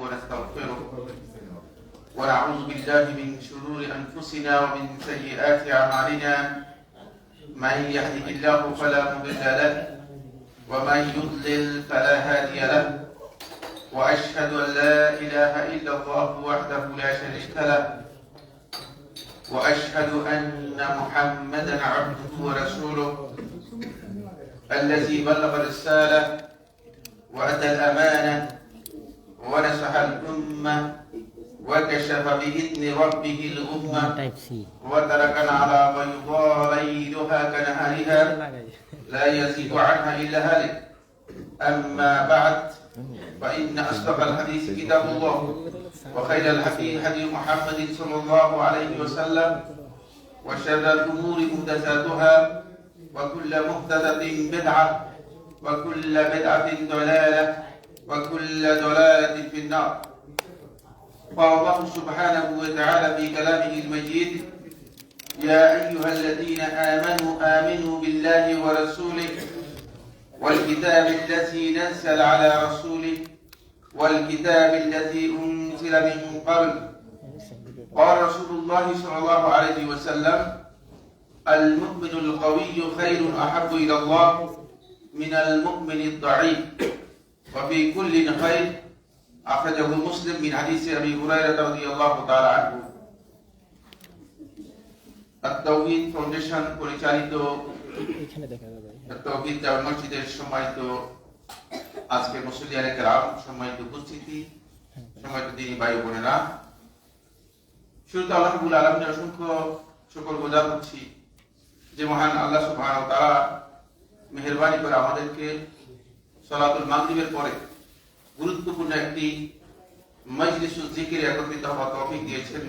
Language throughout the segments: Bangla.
ونستغفره ونعوذ بالله من شرور أنفسنا ومن سيئات أعمالنا من يهده الله فلا مضل له ومن يضلل فلا هادي له وأشهد أن لا إله إلا الله وحده لا شريك له وأشهد أن محمدا عبده ورسوله الذي بلغ الرسالة وأدى الأمانة ونصح الأمة وكشف بإذن ربه الأمة وتركنا على بيضاء ليلها كنهارها لا يزيد عنها إلا هالك. أما بعد فإن أصدق الحديث كتاب الله وخير الهدي هدي محمد صلى الله عليه وسلم وشر الأمور محدثاتها وكل محدثة بدعة وكل بدعة ضلالة وكل ضلالة في النار. قال الله سبحانه وتعالى في كلامه المجيد: يا أيها الذين آمنوا بالله ورسوله والكتاب الذي نزل على رسوله والكتاب الذي أنزل من قبل. قال رسول الله صلى الله عليه وسلم: المؤمن القوي خير أحب إلى الله من المؤمن الضعيف وفي كل خير. أخرجه مسلم من حديث أبي هريرة رضي الله تعالى عنه. التوحيد ফাউন্ডেশন পরিচালিত তাওহীদ জামে মসজিদের সম্মানিত আজকে মুসল্লিয়ানে কেরাম, সম্মানিত উপস্থিতি, সম্মানিত দিনী ভাই বোনেরা, শুরুতে আল্লাহ রাব্বুল আলামিনের অসংখ্য শুকরগুজার করছি যে মহান আল্লাহ সুবহানাহু ওয়া তাআলা মেহেরবানি করে আমাদেরকে সালাতুল মাগরিবের পরে গুরুত্বপূর্ণ একটি মজলিসুল জিকিরে একত্রিত হওয়ার তৌফিক দিয়েছেন।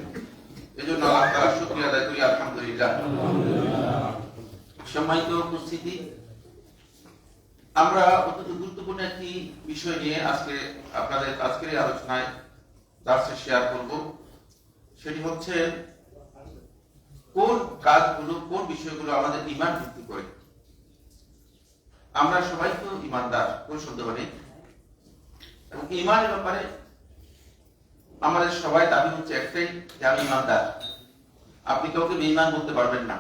এজন্য আল্লাহ তাআলার শুকরিয়া আদায় করি, আলহামদুলিল্লাহ। সম্মানিত উপস্থিতি, আমরা অত্যন্ত গুরুত্বপূর্ণ একটি বিষয় নিয়ে আজকে আপনাদের আজকের আলোচনায় দার্সে শেয়ার করব। সেটি হচ্ছে কোন কাজগুলো, কোন বিষয়গুলো আমাদের ঈমান ভিত্তি করে। আমরা সবাই তো ঈমানদার, কোন সন্দেহ নেই। এবং ঈমানের ব্যাপারে আমাদের সবাই দাবি হচ্ছে একটাই, যে আমি ঈমানদার। আপনি কাউকে বেঈমান বলতে পারবেন না।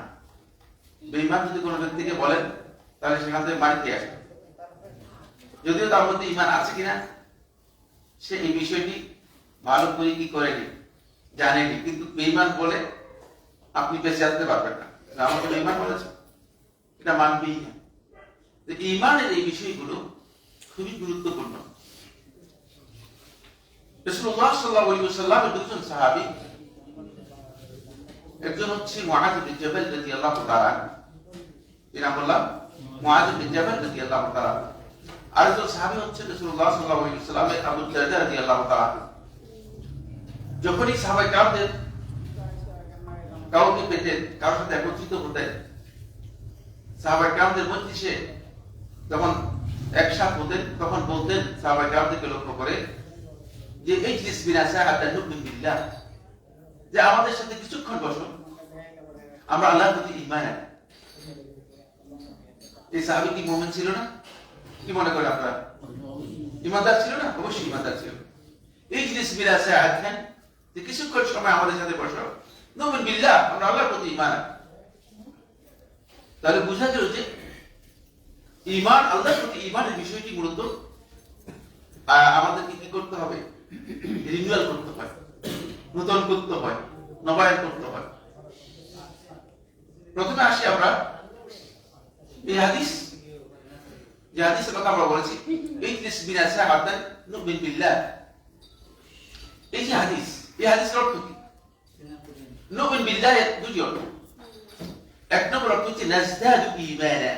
বেঈমান যদি কোনো ব্যক্তিকে বলেন তাহলে সেখান থেকে বাড়িতে আসবে, যদিও তার মধ্যে ঈমান আছে কিনা সে এই বিষয়টি ভালো করে কি করেনি, জানেনি, কিন্তু বেঈমান বলে আপনি বেঁচে আসতে পারবেন না। আমাকে বেঈমান বলেছে, এটা মানবেই না। ঈমানের এই বিষয়গুলো খুবই গুরুত্বপূর্ণ। রাসূলুল্লাহ সাল্লাল্লাহু আলাইহি ওয়াসাল্লামের দুজন সাহাবী, একজন হচ্ছে মুআয বিন জাবাল রাদিয়াল্লাহু তাআলা, এর নাম হলো মুআয বিন জাবাল রাদিয়াল্লাহু তাআলা। আরেকজন সাহাবী হচ্ছে রাসূলুল্লাহ সাল্লাল্লাহু আলাইহি ওয়াসাল্লামের আবু দারদা রাদিয়াল্লাহু তাআলা। যখনই সাহাবায়ে কেরামদের কাউকে পেতেন, কারোর সাথে একত্রিত হতেন, সাহাবায়ে কেরামদের মজলিসে যখন একসাথে হতেন, তখন বলতেন সাহাবায়ে কেরামদেরকে লক্ষ্য করে যে ইজলিস বিনা সাআতান নু'মিন বিল্লাহ, যে আমাদের সাথে কিছুক্ষণ বসো, আমরা আল্লাহর প্রতি ঈমান আনি। এই সাহাবী কি মুমিন ছিল না? কি মনে করেন আপনারা? ঈমানদার ছিল না? অবশ্যই ঈমানদার ছিল। ইজলিস বিনা সাআতান, যে কিছুক্ষণ সময় আমাদের সাথে বসো, নু'মিন বিল্লাহ, আমরা আল্লাহর প্রতি ঈমান আনি। তাহলে বোঝা গেল যে ঈমান, আল্লাহর প্রতি ঈমানের বিষয়টি মূলত আমাদেরকে কি করতে হবে? রিনিউয়াল করতে হয়, নতুন করতে হয়, নবায়ন করতে হয়। প্রথমে আসি আমরা এই হাদিস, যে হাদিসের কথা আমরা বলেছি, ইজলিস বিনা সাআতান নু'মিন বিল্লাহ। এই যে হাদিস, এই হাদিসের অর্থ কি? নু'মিন বিল্লাহ দুটি অর্থ। এক নম্বর অর্থ হচ্ছে নাজদাদু ঈমানা,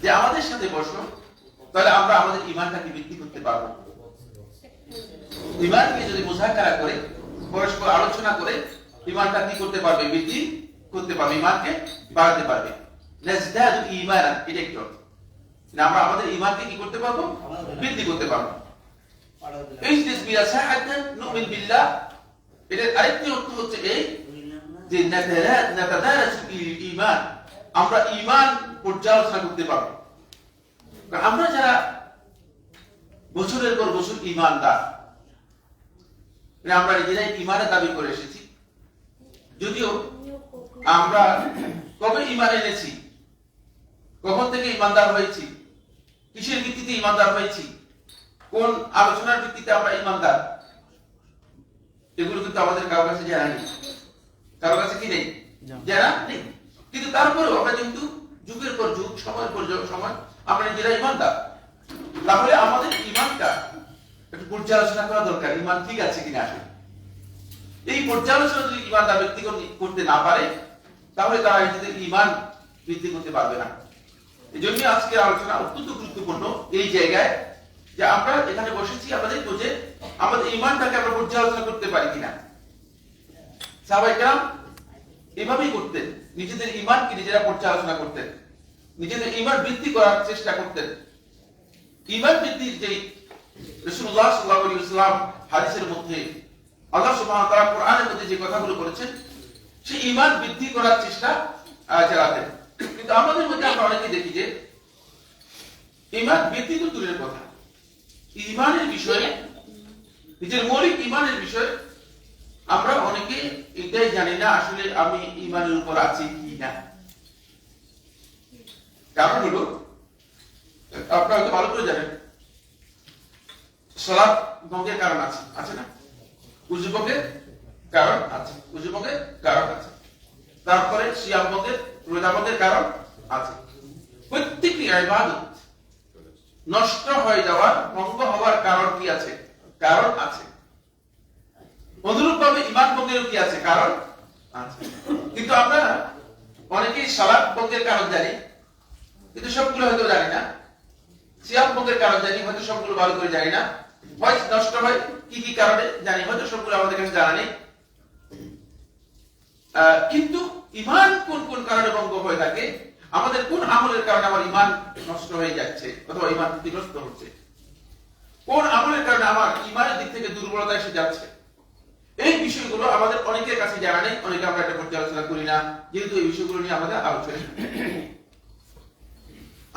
যে আমাদের সাথে বসো, তাহলে আমরা আমাদের ঈমানটাকে বৃদ্ধি করতে পারবো। ঈমানকে যদি মুযাকারা করে, পরস্পর আলোচনা করে ঈমানটা কি করতে পারবে? বৃদ্ধি করতে পারবে, ঈমানকে বাড়াতে পারবে। নাজদাদু ঈমানান, এটা একটু অর্থ। আমরা আমাদের ঈমানকে কি করতে পারবো? বৃদ্ধি করতে পারবো। ইজলিস বিনা সাআতান নু'মিন বিল্লাহ, এর আরেকটি অর্থ হচ্ছে এই যে নাতাদারাসু ফিল ঈমান, আমরা ঈমান পর্যালোচনা করতে পারবো। আমরা যারা বছরের পর বছর ইমানদার, আমরা নিজেরাই ইমানের দাবি করে এসেছি। যদিও আমরা কবে ইমান এনেছি, কখন থেকে ইমানদার হয়েছি, কিসের ভিত্তিতে ইমানদার হয়েছি, কোন আলোচনার ভিত্তিতে আমরা ইমানদার, এগুলো কিন্তু আমাদের কারো কাছে জানা নেই। কারো কাছে কি নেই? জানা নেই। কিন্তু তারপরেও আমরা যেহেতু যুগের পর যুগ, সময়ের পর সময় আমরা নিজেরা ইমানদার, তাহলে আমাদের ইমানটা একটু পর্যালোচনা করা দরকার। ইমান ঠিক আছে কিনা আসলে এই পর্যালোচনা যদি ইমানদার ব্যক্তি করতে না পারে, তাহলে তারা নিজেদের ইমান বৃদ্ধি করতে পারবে না। এই জন্য আজকের আলোচনা অত্যন্ত গুরুত্বপূর্ণ এই জায়গায় যে আমরা এখানে বসেছি, আমাদের যে আমাদের ইমানটাকে আমরা পর্যালোচনা করতে পারি কিনা। সাহাবায়ে কেরাম এভাবেই করতেন, নিজেদের ইমানকে নিজেরা পর্যালোচনা করতেন, নিজেদের ইমান বৃদ্ধি করার চেষ্টা করতেন। ইমান বৃদ্ধির যে রাসূলুল্লাহ সাল্লাল্লাহু আলাইহি ওয়াসাল্লাম হাদিসের মধ্যে আল্লাহ সুবহানাহু ওয়া তাআলা কোরআনের মধ্যে যে কথাগুলো বলেছেন, সেই ইমান বৃদ্ধি করার চেষ্টা চালাতেন। কিন্তু আমাদের মধ্যে আমরা অনেকে দেখি যে ইমান বৃদ্ধি তো দূরের কথা, ইমানের বিষয়ে, নিজের মৌলিক ইমানের বিষয়ে আমরা অনেকে এটাই জানি না আসলে আমি ইমানের উপর আছি কি না। কারণ হলো, আপনারা হয়তো ভালো করে জানেন, সালাত ভঙ্গের কারণ আছে, আছে না? উযু ভঙ্গের কারণ আছে, উযু ভঙ্গের কারণ আছে। তারপরে সিয়াম ভঙ্গের, রোজা ভঙ্গের কারণ আছে। প্রত্যেকটি ইবাদত নষ্ট হয়ে যাওয়ার, ভঙ্গ হওয়ার কারণ কি আছে? কারণ আছে। অনুরূপভাবে ঈমান ভঙ্গেরও কি আছে? কারণ আছে। কিন্তু আমরা অনেকেই সালাত ভঙ্গের কারণ জানি, কিন্তু সবগুলো হয়তো জানি না। সিয়াম ভঙ্গের কারণ জানি, হয়তো সবগুলো ভালো করে জানি না। হজ নষ্ট হয় কি কি কারণে জানি, হয়তো সবগুলো আমাদের কাছে জানা নেই। কিন্তু ঈমান কোন কোন কারণে ভঙ্গ হয়ে থাকে, আমাদের কোন আমলের কারণে আমার ঈমান নষ্ট হয়ে যাচ্ছে অথবা ঈমান ক্ষতিগ্রস্ত হচ্ছে, কোন আমলের কারণে আমার ঈমানের দিক থেকে দুর্বলতা এসে যাচ্ছে, এই বিষয়গুলো আমাদের অনেকের কাছে জানা নেই। অনেকে আমরা এটা পর্যালোচনা করি না, যেহেতু এই বিষয়গুলো নিয়ে আমাদের আলোচনা।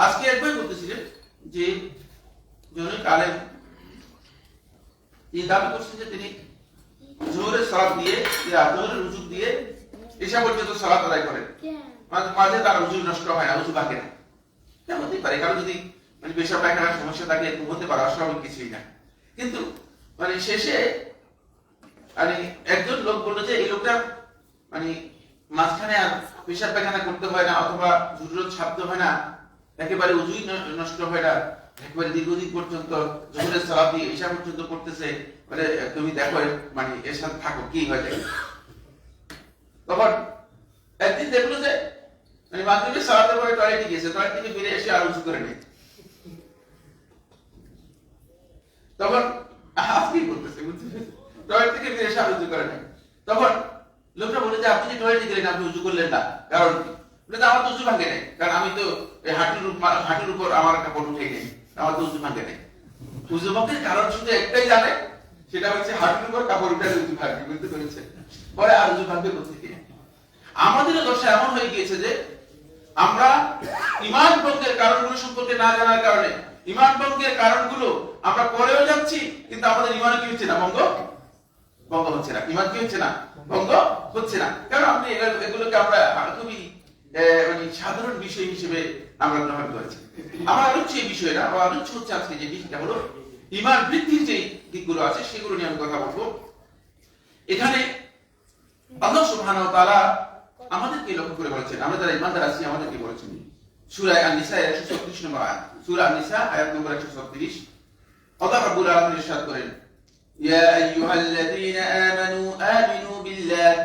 আজকে একবার বলতেছিলেন যে জনৈক আলেম এই দাবি করছেন যে তিনি জোহরের সালাত দিয়ে, জোহরের উযু দিয়ে এশা পর্যন্ত সালাত আদায় করেন, মাঝে তার উযু নষ্ট হয় না, উযু ভাঙে না। এটা হতেই পারে, কারণ যদি পেশাব পায়খানার সমস্যা থাকে এরকম হতে পারে, অস্বাভাবিক কিছুই না। কিন্তু শেষে একজন লোক বললো যে এই লোকটা মাঝখানে আর পেশাব পায়খানা করতে হয় না, অথবা জরুরত ছাড়তে হয় না, একেবারে উযুই নষ্ট হয় না, একেবারে দীর্ঘদিন পর্যন্ত জোহরের সালাত দিয়ে এশা পর্যন্ত করতেছে, তুমি দেখো এর সাথে থাকো কি হয়ে যায়। তখন একদিন দেখলো যে মাগরিবের সালাতের পরে টয়লেটে গিয়েছে, টয়লেট থেকে ফিরে এসে আর উযু করে নেই। তখন আজকে বলতেছে, টয়লেট থেকে ফিরে এসে আর উযু করে নেই। তখন লোকটা বলে যে আপনি যে টয়লেটে গেলেন, আপনি উযু করলেন না, কারণ আমার তো উযু ভাঙে নাই, কারণ আমি তো হাঁটুর উপর আমার কাপড় উঠে নেই, আমার তো উযু ভাঙে নাই। উযু ভঙ্গের কারণ শুধু একটাই জানে, সেটা হচ্ছে হাঁটুর উপর কাপড় উঠে উযু ভাঙবে, বুঝতে পেরেছে? পরে আর উযু ভাঙবে কোথেকে? আমাদের দশা এমন হয়ে গিয়েছে যে আমরা ঈমান ভঙ্গের কারণগুলো সম্পর্কে না জানার কারণে ঈমান ভঙ্গের কারণগুলো আমরা করেও যাচ্ছি, কিন্তু আমাদের ঈমান কি হচ্ছে না? ভঙ্গ হচ্ছে না। ঈমান কি হচ্ছে না? ভঙ্গ হচ্ছে না। কারণ আপনি এগুলোকে আমরা খুবই সাধারণ বিষয় হিসেবে আমরা গ্রহণ করেছি। আমার আলোচ্য এই বিষয়টা, আমার আলোচ্য হচ্ছে আজকে যে বিষয়টা হলো ঈমান বৃদ্ধির যে দিকগুলো আছে সেগুলো নিয়ে আমি কথা বলবো। এখানে আল্লাহ সুবহানাহু ওয়া তাআলা আমাদেরকে লক্ষ্য করে বলেছেন, আমরা যারা ঈমানদার আছি আমাদেরকে বলেছেন সূরা আন-নিসা 136 নম্বর আয়াত, সূরা আন-নিসা আয়াত নম্বর 136, আল্লাহ রাব্বুল আলামিন ইরশাদ করেন, ইয়া আইয়ুহাল্লাযীনা আমানু আমিনু বিল্লাহ,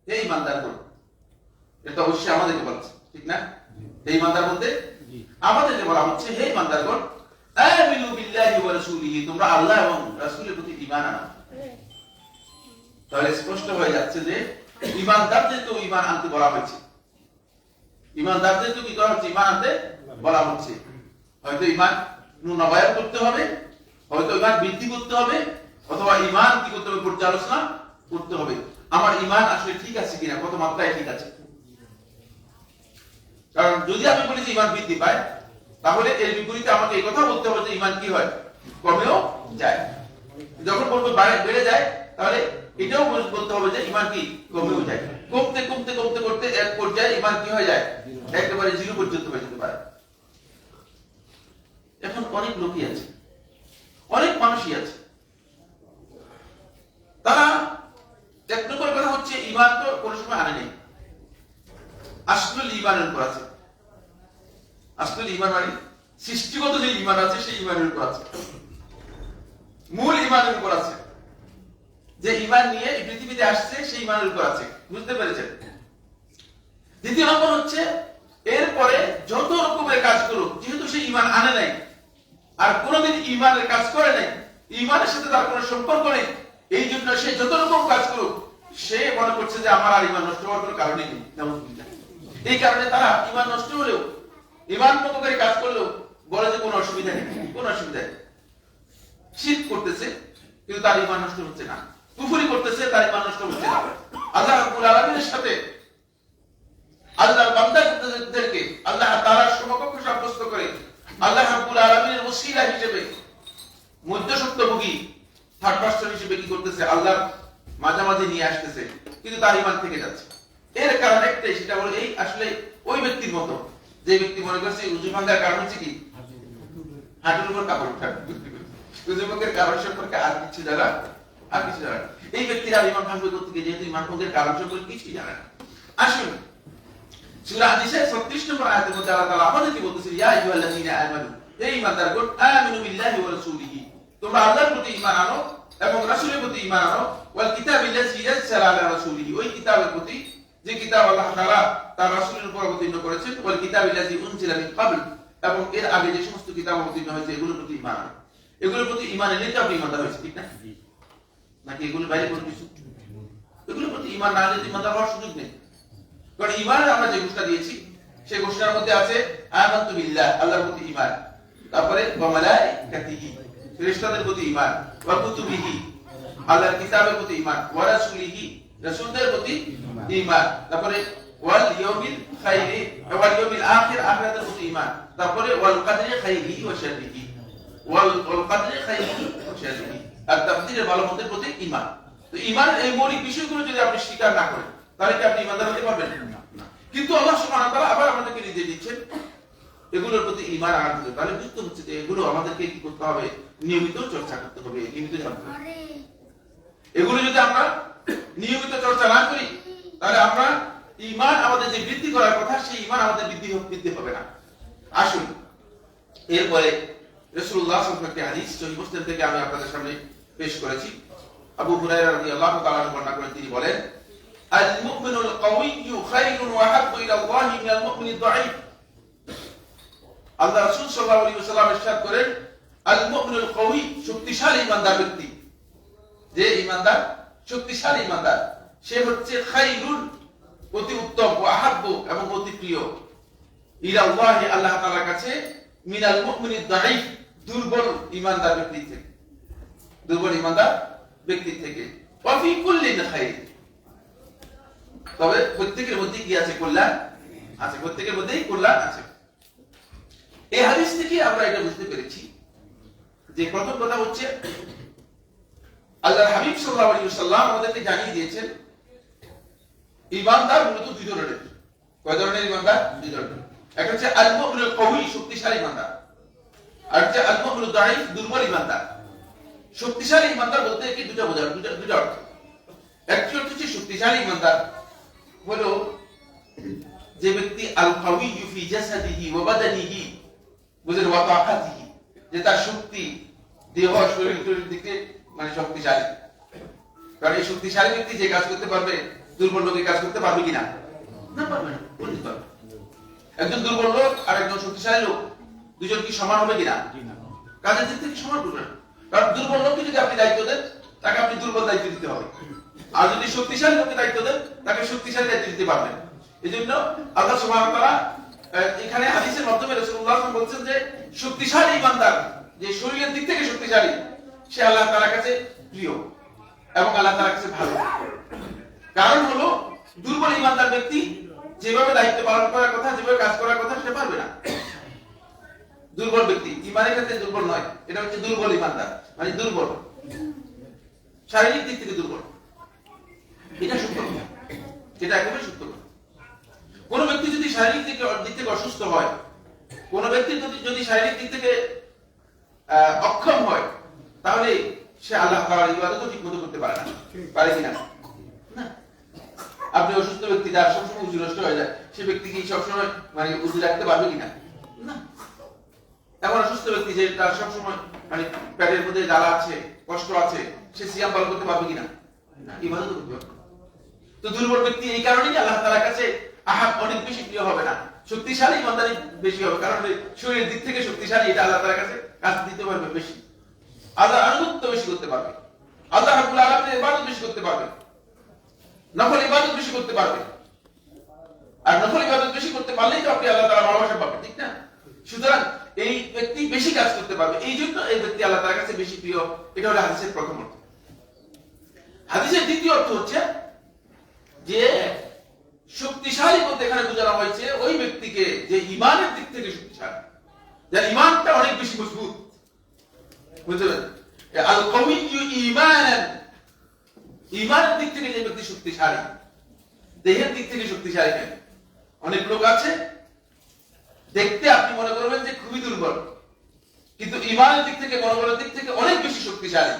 হে ঈমানদারগণ। এটা অবশ্যই আমাদেরকে বলছে, ঠিক না? হে ঈমানদার বলতে আমাদেরকে বলা হচ্ছে, হে ঈমানদারগণ, আমিনু বিল্লাহি ওয়া রাসূলিহি, তোমরা আল্লাহ এবং রাসূলের প্রতি ঈমান আনো। তাহলে স্পষ্ট হয়ে যাচ্ছে যে ঈমানদারদেরকে ঈমান আনতে বলা হয়েছে, ঈমানদারদেরকে কি করা হচ্ছে? ঈমান আনতে বলা হচ্ছে। হয়তো ঈমান নবায়ন করতে হবে, হয়তো ঈমান বৃদ্ধি করতে হবে, অথবা ঈমান কি করতে হবে? পর্যালোচনা করতে হবে। আমার ঈমান আসলে ঠিক আছে কিনা, কত মাত্রায় ঠিক আছে। কারণ যদি আমি বলি যে ঈমান বৃদ্ধি পায়, তাহলে এর বিপরীতে আমাকে এই কথা বলতে হবে যে ঈমান কি হয়? কমেও যায়। যখন বলবো বেড়ে যায়, তাহলে এটাও বলতে হবে যে ইমান কি কমেও যায়। কমতে কমতে কমতে করতে এক পর্যায়ে ইমান কি হয়ে যায়, একেবারে 0 পর্যন্ত হয়ে যেতে পারে। এখন অনেক লোকই আছে, অনেক মানুষই আছে, তারা এক নম্বর কথা হচ্ছে ইমান তো কোনো সময় আনে নেই, আসল ইমানের উপর আছে। আসল ইমান মানে সৃষ্টিগত যে ইমান আছে সেই ইমানের উপর আছে, মূল ইমানের উপর আছে। যে ইমান নিয়ে এই পৃথিবীতে আসছে সেই ইমানের উপর আছে, বুঝতে পেরেছেন? দ্বিতীয় নম্বর হচ্ছে এরপরে যত রকমের কাজ করুক, যেহেতু সেই ইমান আনে নাই আর কোনোদিন ইমানের কাজ করে নাই, ইমানের সাথে তার কোনো সম্পর্ক নেই, এই জন্য সে যত রকম কাজ করুক সে মনে করছে যে আমার আর ইমান নষ্ট হওয়ার কোনো কারণই নেই। এই কারণে তারা ইমান নষ্ট হলেও, ইমান মতো করে কাজ করলেও বলে যে কোনো অসুবিধা নেই, কোনো অসুবিধা নেই। শিরক করতেছে কিন্তু তার ইমান নষ্ট হচ্ছে না, কুফরি করতেছে তার ইমান নষ্ট হচ্ছে না। আল্লাহ রাব্বুল আলামিনের সাথে আল্লাহর বান্দাদেরকে আল্লাহ তাআলার সমকক্ষ সাব্যস্ত করে আল্লাহ রাব্বুল আলামিনের ওসিলা হিসেবে, মধ্যসত্যভোগী থার্ড পারসন হিসেবে কি করতেছে, আল্লাহর মাঝামাঝি নিয়ে আসতেছে, কিন্তু তার ইমান থেকে যাচ্ছে। এর কারণ একটাই, সেটা হলো এই আসলে ওই ব্যক্তির মতো যে ব্যক্তি মনে করছে উজু ভাঙার কারণ হচ্ছে কি হাঁটুর উপর কাপড় ওঠা, উজু ভাঙার কারণ সম্পর্কে আর কিছু জানা, আর কিছু জানা। এই ব্যক্তিরা ইমান ভাঙবে করতে গিয়ে যেহেতু ইমান ভঙ্গের কারণ সম্পর্কে কিছুই জানে না। আসুন সূরা আন-নিসা 36 নম্বর আয়াতের মধ্যে আল্লাহ তাআলা আমাদেরকে বলতেছেন, ইয়া আইয়ুহাল্লাযীনা আমানু, এই ঈমানদারগণ, আমিনু বিল্লাহি ওয়া রাসূলিহি, তোমরা আল্লাহর প্রতি ঈমান আনো এবং রাসূলের প্রতি ঈমান আনো, ওয়াল কিতাবিল্লাযী নাযালা আলা রাসূলিহি, ওই কিতাবের প্রতি যে কিতাব আল্লাহ তাআলা তার রাসূলের উপর অবতীর্ণ করেছেন, ওয়াল কিতাবিল্লাযী উনজিলা মিন ক্বাবল, এবং এর আগে যে সমস্ত কিতাব অবতীর্ণ হয়েছে এগুলোর প্রতি ঈমান আনো। এগুলোর প্রতি ঈমান এনেই তো আপনি ঈমানদার হয়েছে, ঠিক না? নাকি এগুলোর বাইরে কোনো কিছু? এগুলোর প্রতি ঈমান না আনলে ঈমানদার হওয়ার সুযোগ নেই। কারণ ঈমানের আমরা যে ঘোষণা দিয়েছি সেই ঘোষণার মধ্যে আছে আমানতু বিল্লাহ, আল্লাহর প্রতি ঈমান, তারপরে ওয়া মালাইকাতিহি, ফেরেশতাদের প্রতি ঈমান, ওয়া কুতুবিহি, আল্লাহর কিতাবের প্রতি ঈমান, ওয়া রাসূলিহি, রাসূলদের প্রতি ঈমান, তারপরে ওয়াল ইয়াউমিল খাইরি, ওয়াল ইয়াউমিল আখির, আখিরাতের প্রতি ঈমান, তারপরে ওয়াল কদরি খাইরিহি ওয়া শাররিহি, ওয়াল কদরি খাইরিহি ওয়া শাররিহি, আর তাকদীরের ভালো মন্দের প্রতি ঈমান। তো ঈমানের এই মৌলিক বিষয়গুলো যদি আপনি স্বীকার না করেন তাহলে কি আপনি ঈমানদার হতে পারবেন না? কিন্তু আল্লাহ সুবহানাহু ওয়া তাআলা আবার আমাদেরকে নির্দেশ দিচ্ছেন এগুলোর প্রতি ঈমান আনতে হবে। তাহলে বুঝতে হচ্ছে যে এগুলো আমাদেরকে কি করতে হবে, নিয়মিত চর্চা করতে হবে, নিয়মিত জানতে হবে। এগুলো যদি আমরা নিয়মিত চর্চা না করি তাহলে আমরা ঈমান আমাদের যে বৃদ্ধি করার কথা সেই ঈমান আমাদের বৃদ্ধি হবে না। আসুন এরপরে রাসূলুল্লাহ সাল্লাল্লাহু আলাইহি ওয়াসাল্লাম হাদিস সহিহ মুসলিম থেকে আমি আপনাদের সামনে পেশ করেছি। আবু হুরায়রা রাদিয়াল্লাহু তাআলা বর্ণনা করেন, তিনি বলেন, আল মুমিনুল কাওয়িয়্যু খায়রুন ওয়া আহাব্বু ইলা আল্লাহি মিনাল মুমিনিদ দাঈফ। আল্লাহ রাসূল সাল্লাল্লাহু আলাইহি ওয়াসাল্লাম ইরশাদ করেন, আল মুমিনুল কাওয়ি, শক্তিশালী ঈমানদার ব্যক্তি, যে ঈমানদার শক্তিশালী ঈমানদার, সে হচ্ছে খায়রুন, অতি উত্তম, ওয়া আহাব্বু, এবং অতি প্রিয়, ইলা আল্লাহি, আল্লাহ তাআলার কাছে, মিনাল মুমিনিদ দাঈফ, দুর্বল ঈমানদার ব্যক্তি থেকে, দুর্বল ঈমানদার ব্যক্তি থেকে, ওয়া ফি কুল্লিন খায়র, তবে প্রত্যেকের মধ্যে কি আছে, কল্যাণ আছে, প্রত্যেকের মধ্যেই কল্যাণ আছে। এই হাদিস থেকে আমরা এটা বুঝতে পেরেছি যে প্রথম কথা হচ্ছে আল্লাহর হাবিব সাল্লাল্লাহু আলাইহি ওয়াসাল্লাম আমাদেরকে জানিয়ে দিয়েছেন ঈমানদার মূলত দুই ধরনের। কয় ধরনের ঈমানদার? দুই ধরনের। একটা হচ্ছে আল মুমিনুল কাওয়ি, শক্তিশালী ঈমানদার, আর হচ্ছে আল মুমিনুদ দাঈফ, দুর্বল ঈমানদার। শক্তিশালী ঈমানদার বলতে কি দুটো বোঝায়, দুটো অর্থ। একটি অর্থ হচ্ছে শক্তিশালী ঈমানদার হলো যে ব্যক্তি আল কাওয়িয়্যু ফি জাসাদিহি ওয়া বাদানিহি, বুঝেন, ওয়া তাকাতিহি, যে তার শক্তি, দেহ শরীরের দিকে মানে শক্তিশালী। কারণ এই শক্তিশালী ব্যক্তি যে কাজ করতে পারবে দুর্বল লোকের কাজ করতে পারবে কিনা? না, পারবে না, বলতে পারবে। একজন দুর্বল লোক আর একজন শক্তিশালী লোক দুজন কি সমান হবে কিনা? কাজের দিক থেকে সমান করবে না। কারণ দুর্বল লোককে যদি আপনি দায়িত্ব দেন তাকে আপনি দুর্বল দায়িত্ব দিতে হবে, আর যদি শক্তিশালী লোককে দায়িত্ব দেন তাকে শক্তিশালী দায়িত্ব দিতে পারবেন। এজন্য আল্লাহ সুবহানাহু ওয়া তাআলা এখানে হাদিসের মাধ্যমে রাসূলুল্লাহ সাল্লাল্লাহু আলাইহি ওয়াসাল্লাম বলছেন যে শক্তিশালী ঈমানদার, যে শরীরের দিক থেকে শক্তিশালী, সে আল্লাহ তাআলার কাছে প্রিয় এবং আল্লাহ তাআলার কাছে ভালো। কারণ হলো দুর্বল ঈমানদার ব্যক্তি যেভাবে দায়িত্ব পালন করার কথা, যেভাবে কাজ করার কথা, সে পারবে না। দুর্বল ব্যক্তি ইমানের ক্ষেত্রে দুর্বল নয়, এটা হচ্ছে দুর্বল ইমানদার, মানে দুর্বল, শারীরিক দিক থেকে দুর্বল। এটা সত্য কথা, এটা একেবারে সত্য কথা। কোন ব্যক্তি যদি শারীরিক দিক থেকে অসুস্থ হয়, কোন ব্যক্তি যদি শারীরিক দিক থেকে অক্ষম হয়, তাহলে সে আল্লাহ তাআলার ইবাদত ঠিক মতো করতে পারে না, পারে কিনা? না। আপনি অসুস্থ ব্যক্তি যার সবসময় উজু নষ্ট হয়ে যায়, সে ব্যক্তি কি সবসময় মানে উজু রাখতে পারবে কিনা? না। এমন অসুস্থ ব্যক্তি যে তার সবসময় মানে পেটের মধ্যে জ্বালা আছে, কষ্ট আছে, সে সিয়াম পালন করতে পারবে কিনা? না, ইবাদত করতে পারবে। তো দুর্বল ব্যক্তি এই কারণেই আল্লাহ তাআলার কাছে অনেক বেশি প্রিয় হবে না, শক্তিশালী ইমানদারি বেশি হবে, কারণ শরীরের দিক থেকে শক্তিশালী, এটা আল্লাহ তাআলার কাছে কাজ দিতে পারবে বেশি, আল্লাহর আনুগত্য বেশি করতে পারবে, আল্লাহ রাব্বুল আলামিনের ইবাদত বেশি করতে পারবে, নফল ইবাদত বেশি করতে পারবে। আর নফল ইবাদত বেশি করতে পারলেই তো আপনি আল্লাহ তাআলার ভালোবাসা পাবেন, ঠিক না? সুতরাং এই ব্যক্তি বেশি কাজ করতে পারবে, এই জন্য এই ব্যক্তি আল্লাহ তাআলার কাছে বেশি প্রিয়। এটা হলো হাদিসের প্রথম অর্থ। হাদিসের দ্বিতীয় অর্থ হচ্ছে যে শক্তিশালী বলতে এখানে বোঝানো হয়েছে ওই ব্যক্তিকে যে ইমানের দিক থেকে শক্তিশালী, যার ইমানটা অনেক বেশি মজবুত, বুঝলেন? আল কওয়িয়্যু ঈমানান, ইমানের দিক থেকে যে ব্যক্তি শক্তিশালী, দেহের দিক থেকে শক্তিশালী কেন? অনেক লোক আছে দেখতে আপনি মনে করবেন যে খুবই দুর্বল, কিন্তু ইমানের দিক থেকে, মনোবলের দিক থেকে অনেক বেশি শক্তিশালী।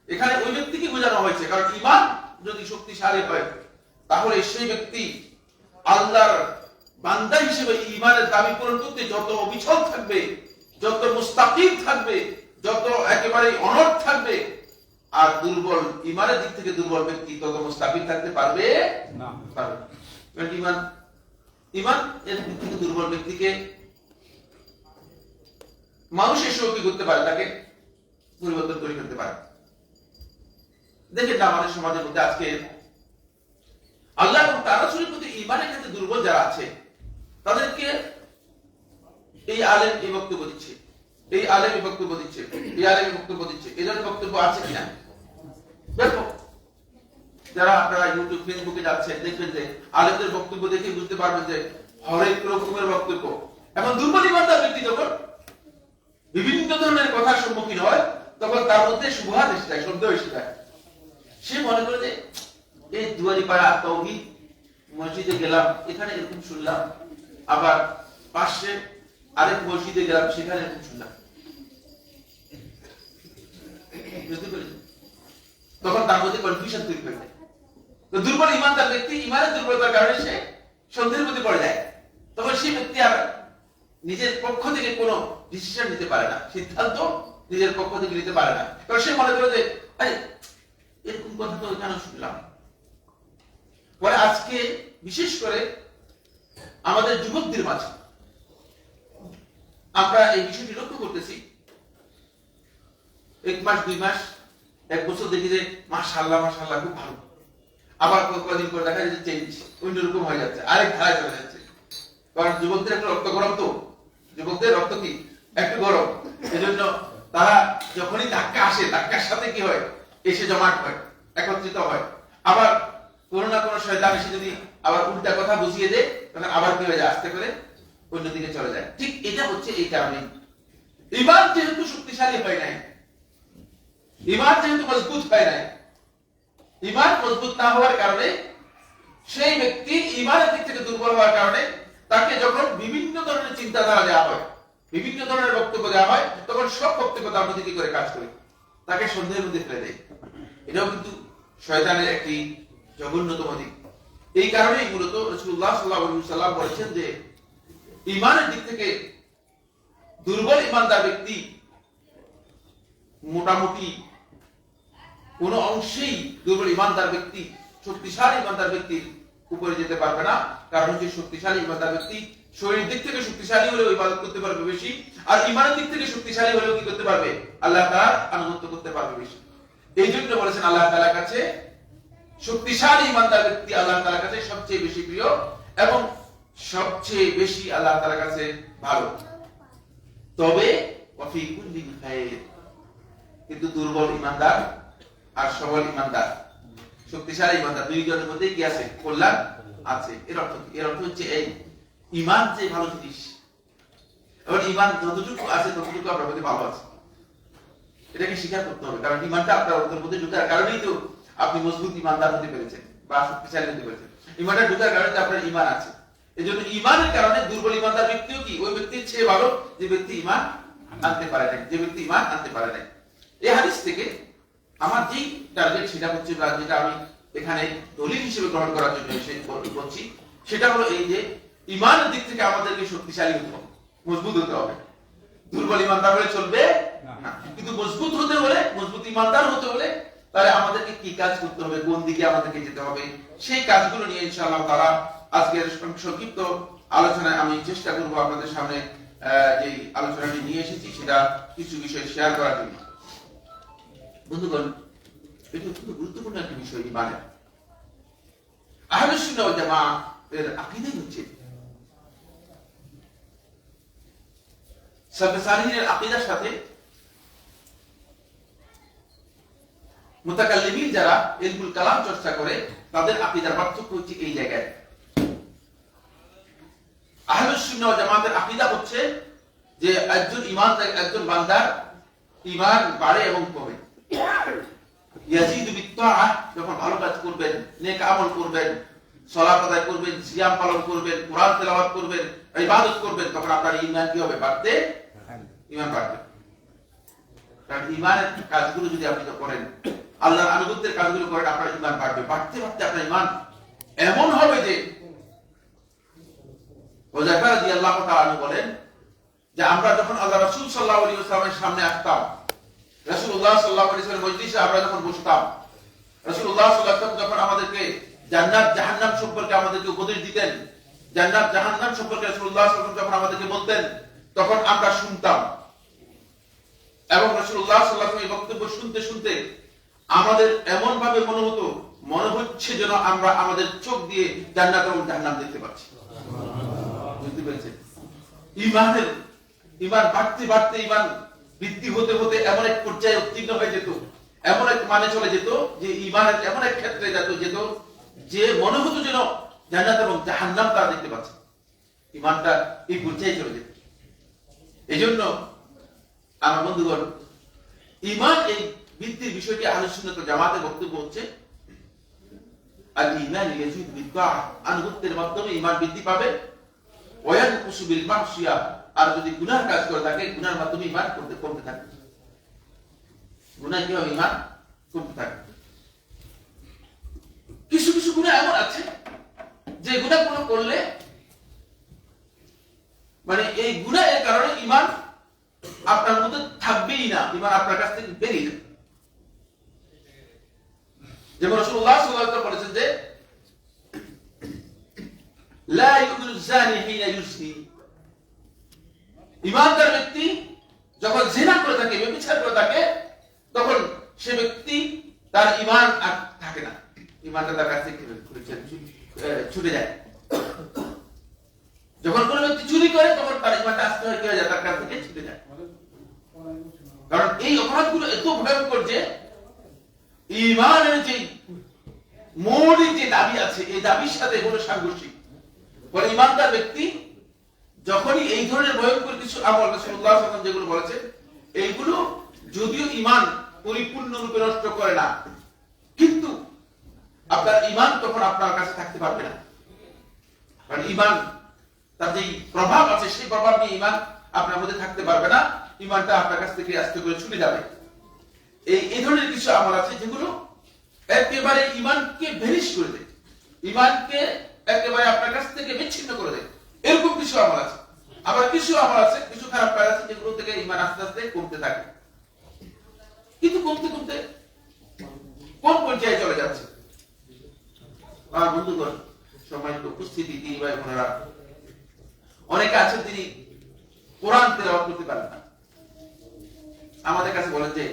এখানে ওই ব্যক্তিকে বোঝানো হয়েছে, কারণ ইমান যদি শক্তিশালী হয় তাহলে সেই ব্যক্তি আল্লাহর বান্দা হিসেবে ইমানের দাবি পূরণ করতে যত অবিচল থাকবে, যত মুস্তাকিম থাকবে, যত একেবারে অনড় থাকবে। আর দুর্বল ইমানের দিক থেকে দুর্বল ব্যক্তি তত মুস্তাকিম থাকতে পারবে না, পারবে না। ইমান এর দিক থেকে দুর্বল ব্যক্তিকে মানুষ এসেও কি করতে পারে, তাকে পরিবর্তন করে ফেলতে পারে। দেখেন আমাদের সমাজের মধ্যে আজকে আল্লাহ এবং তার রাসূলের প্রতি ঈমানের ক্ষেত্রে দুর্বল যারা আছে, তাদেরকে এই আলেম এই বক্তব্য দিচ্ছে, এই আলেম এই বক্তব্য দিচ্ছে, এই আলেম এই বক্তব্য দিচ্ছে, এদের বক্তব্য আছে কিনা দেখো। যারা আপনারা ইউটিউব ফেসবুকে যাচ্ছেন, দেখবেন যে আলেমদের বক্তব্য দেখে বুঝতে পারবেন যে হরেক রকমের বক্তব্য। এখন দুর্বল ইমানদার ব্যক্তি যখন বিভিন্ন ধরনের কথার সম্মুখীন হয়, তখন তার মধ্যে শুভহাত এসে যায়, সন্দেহ এসে যায়। সে মনে করে যে এই দুয়ারিপাড়া তাওহীদ মসজিদে গেলাম, এখানে এরকম শুনলাম, আবার পাশে আরেক মসজিদে গেলাম, সেখানে এরকম শুনলাম। তখন তার মধ্যে কনফিউশন তৈরি হয়ে যায়। তো দুর্বল ইমানদার ব্যক্তি ইমানের দুর্বলতার কারণে সে সন্দেহের মধ্যে পড়ে যায়। তখন সেই ব্যক্তি আর নিজের পক্ষ থেকে কোনো ডিসিশন নিতে পারে না, সিদ্ধান্ত নিজের পক্ষ থেকে নিতে পারে না, কারণ সে মনে করে যে আরে এরকম কথা তো কেন শুনলাম। পরে আজকে বিশেষ করে আমাদের যুবকদের মাঝে আমরা এই বিষয়টি লক্ষ্য করতেছি। 1 মাস 2 মাস 1 বছর দেখি যে মাশাআল্লাহ মাশাআল্লাহ খুব ভালো, আবার কয়েকদিন পর দেখা যায় যে চেঞ্জ অন্যরকম হয়ে যাচ্ছে, আরেক ধারায় চলে যাচ্ছে। কারণ যুবকদের একটু রক্ত গরম, তো যুবকদের রক্ত কি একটু গরম, এজন্য তারা যখনই ধাক্কা আসে, ধাক্কার সাথে কি হয়, এসে জমাট হয়, একত্রিত হয়। আবার কোনো না কোনো শয়তান এসে যদি আবার উল্টা কথা বুঝিয়ে দেয়, তখন আবার কি হয়ে যায়, আস্তে করে অন্যদিকে চলে যায়। ঠিক এটা হচ্ছে এই কারণে ঈমান যেহেতু শক্তিশালী হয় নাই, ঈমান যেহেতু মজবুত হয় নাই, ঈমান মজবুত না হওয়ার কারণে সেই ব্যক্তি ঈমানের দিক থেকে দুর্বল হওয়ার কারণে তাকে যখন বিভিন্ন ধরনের চিন্তাধারা দেওয়া হয়, বিভিন্ন ধরনের বক্তব্য দেওয়া হয়, তখন সব বক্তব্য তার মধ্যে কি করে কাজ করে, তাকে সন্দেহের মধ্যে ফেলে দেয়। এটাও কিন্তু শয়তানের একটি জঘন্যতম দিক। এই কারণেই মূলত রাসূলুল্লাহ সাল্লাল্লাহু আলাইহি ওয়াসাল্লাম বলেছেন যে ঈমানের দিক থেকে দুর্বল ঈমানদার ব্যক্তি মোটামুটি কোন অংশেই দুর্বল ঈমানদার ব্যক্তি শক্তিশালী ঈমানদার ব্যক্তির উপরে যেতে পারবে না। কারণ হচ্ছে শক্তিশালী ঈমানদার ব্যক্তি শরীরের দিক থেকে শক্তিশালী হলেও ইবাদত করতে পারবে বেশি, আর ঈমানের দিক থেকে শক্তিশালী হলেও কি করতে পারবে, আল্লাহ তাআলার আনুগত্য করতে পারবে বেশি। এই জন্য বলেছেন আল্লাহ তাআলার কাছে শক্তিশালী ঈমানদার ব্যক্তি আল্লাহ তাআলার কাছে সবচেয়ে বেশি প্রিয় এবং সবচেয়ে বেশি আল্লাহ তাআলার কাছে ভালো। তবে ওয়াফি কুল্লি খায়র, কিন্তু দুর্বল ঈমানদার আর সবল ঈমানদার, শক্তিশালী ঈমানদার, দুই জনের মধ্যে কি আছে, কল্যাণ আছে। এর অর্থ কি? এর অর্থ হচ্ছে এই ঈমান যে ভালো জিনিস, এবং ঈমান যতটুকু আছে ততটুকু আপনার মধ্যে ভালো আছে, এটাকে স্বীকার করতে হবে। কারণ ঈমানটা আপনার অন্তরের মধ্যে ঢোকার কারণেই তো আপনি মজবুত ঈমানদার হতে পেরেছেন বা শক্তিশালী হতে পেরেছেন। ঈমানটা ঢোকার কারণে তো আপনার ঈমান আছে। এজন্য ঈমানের কারণে দুর্বল ঈমানদার ব্যক্তিও কি ওই ব্যক্তির চেয়ে ভালো যে ব্যক্তি ঈমান আনতে পারে নাই, যে ব্যক্তি ঈমান আনতে পারে নাই। এই হাদিস থেকে আমার যেই টার্গেট সেটা হচ্ছে, বা যেটা আমি এখানে দলিল হিসেবে গ্রহণ করার জন্য এসে বলছি, সেটা হলো এই যে ঈমানের দিক থেকে আমাদেরকে শক্তিশালী হতে হবে, মজবুত হতে হবে। দুর্বল ঈমানদার হলে চলবে না, কিন্তু মজবুত হতে হলে, মজবুত ঈমানদার হতে হলে তাহলে আমাদেরকে কি কাজ করতে হবে, কোন দিকে আমাদেরকে যেতে হবে, সেই কাজগুলো নিয়ে ইনশাআল্লাহ তাআলা আজকের সংক্ষিপ্ত আলোচনায় আমি চেষ্টা করব আপনাদের সামনে যে আলোচনাটি নিয়ে এসেছি সেটা কিছু বিষয় শেয়ার করার জন্য। বন্ধুগণ, এটা খুব গুরুত্বপূর্ণ একটা বিষয় ঈমানের। আহলুস সুন্নাহ ওয়াল জামাতের আকীদা হচ্ছে সালফে সালিহিনের আকীদার সাথে মুতাকাল্লিমিন যারা ইলমুল কালাম চর্চা করে তাদের আকীদার পার্থক্য হচ্ছে এই জায়গায়। আহলুস সুন্নাহ ওয়াল জামাতের আকীদা হচ্ছে যে একজন বান্দার ঈমান বাড়ে এবং কমে। ইয়াজিদু বিত্তাআহ, যখন ভালো কাজ করবেন, নেক আমল করবেন, সালাত আদায় করবেন, সিয়াম পালন করবেন, কোরআন তেলাওয়াত করবেন, ইবাদত করবেন, তখন আপনার ঈমান কি হবে? বাড়তে, ঈমান বাড়বে। কারণ ঈমানের কাজগুলো যদি আপনি করেন, আল্লাহর আনুগত্যের কাজগুলো করেন, আপনার ঈমান বাড়বে। বাড়তে বাড়তে আপনার ঈমান এমন হবে যে হুযায়ফা রাদিয়াল্লাহু তাআলা বলেন যে আমরা যখন আল্লাহ রাসূল সাল্লাল্লাহু আলাইহি ওয়াসাল্লামের সামনে আসতাম, রাসূলুল্লাহ সাল্লাল্লাহু আলাইহি ওয়াসাল্লামের মজলিসে আমরা যখন বসতাম, রাসূলুল্লাহ সাল্লাল্লাহু আলাইহি ওয়াসাল্লাম যখন আমাদেরকে জান্নাত জাহান্নাম সম্পর্কে আমাদেরকে উপদেশ দিতেন, জান্নাত জাহান্নাম সম্পর্কে রাসূলুল্লাহ সাল্লাল্লাহু আলাইহি ওয়াসাল্লাম যখন আমাদেরকে বলতেন, তখন আমরা শুনতাম। এবং রাসূলুল্লাহ সাল্লাল্লাহু আলাইহি ওয়াসাল্লাম এই বক্তব্য শুনতে শুনতে আমাদের এমন ভাবে মনে হচ্ছে যেন আমরা আমাদের চোখ দিয়ে জান্নাত এবং জাহান্নাম দেখতে পাচ্ছি। বুঝতে পেরেছেন? ঈমান বাড়তে বাড়তে, ঈমান বৃদ্ধি হতে হতে এমন এক পর্যায়ে উত্তীর্ণ হয়ে যেত, এমন এক মানে চলে যেত যে ঈমানের এমন এক ক্ষেত্রে যেত যে মনে হতো যেন জান্নাত এবং জাহান্নাম তারা দেখতে পাচ্ছে। ঈমানটা এই পর্যায়ে চলে যেত। এজন্য আমার বন্ধুগণ, ঈমান এই বৃদ্ধির বিষয়টি আহলুস সুন্নাহ ওয়াল জামাতের বক্তব্য হচ্ছে আল ঈমান ইয়াজিদু বিত্তাআহ, আনুগত্যের মাধ্যমে ঈমান বৃদ্ধি পাবে। ওয়া ইয়ানকুসু বিল মাসিয়াহ, আর যদি গুনাহ কাজ করে থাকে, গুনাহর মাধ্যমে ঈমান কমতে থাকে। গুনাহ কি হবে? ঈমান কমতে থাকে। কিছু কিছু গুনাহ এমন আছে যে গুনাহগুলো করলে মানে এই গুনাহের কারণে ঈমান আপনার মধ্যে থাকবেই না, ঈমান আপনার কাছ থেকে বেরিয়ে যাবে। যেমন রাসূলুল্লাহ সাল্লাল্লাহু আলাইহি ওয়াসাল্লাম বলেছেন যে লা ইউমিনু যানি হিনা ইউসনি, ঈমানদার ব্যক্তি যখন জিনা করে থাকে, ব্যভিচার করে থাকে, তখন সে ব্যক্তি তার ঈমান আর থাকে না, ঈমানটা তার কাছ থেকে ছুটে যায়। যখন কোনো ব্যক্তি চুরি করে, তখন তার ঈমানটা আস্তে হয়ে যায়, তার কাছ থেকে ছুটে যায়। কারণ এই অপরাধগুলো এত ভয়ঙ্কর যে ঈমানের যে মৌলিক যে দাবি আছে, এই দাবির সাথে এগুলো সাংঘর্ষিক। ফলে ঈমানদার ব্যক্তি যখনই এই ধরনের ভয়ঙ্কর কিছু আমল রাসূলুল্লাহ সাল্লাল্লাহু আলাইহি ওয়াসাল্লাম যেগুলো বলেছেন, এইগুলো যদিও ঈমান পরিপূর্ণরূপে নষ্ট করে না, কিন্তু আপনার ঈমান তখন আপনার কাছে থাকতে পারবে না। কারণ ঈমান তার যে প্রভাব আছে, সেই প্রভাব নিয়ে ঈমান আপনার মধ্যে থাকতে পারবে না, ঈমানটা আপনার কাছ থেকে আস্তে করে ছুটে যাবে। এই ধরনের কিছু আমল আছে যেগুলো একেবারে ঈমানকে ভেনিশ করে দেয়, ঈমানকে একেবারে আপনার কাছ থেকে বিচ্ছিন্ন করে দেয়। এরকম কিছু আমল আছে। আবার কিছু আমল আছে, কিছু খারাপ কাজ আছে যেগুলো থেকে ঈমান আস্তে আস্তে কমতে থাকে। কিন্তু কমতে কমতে কোন পর্যায়ে চলে যাচ্ছে? আমার বন্ধুগণ, সম্মানিত উপস্থিতি, দিনী ভাই বোনেরা, অনেকে আছেন তিনি কোরআন তেলাওয়াত করতে পারেন না। আমাদের কাছে বলেন যে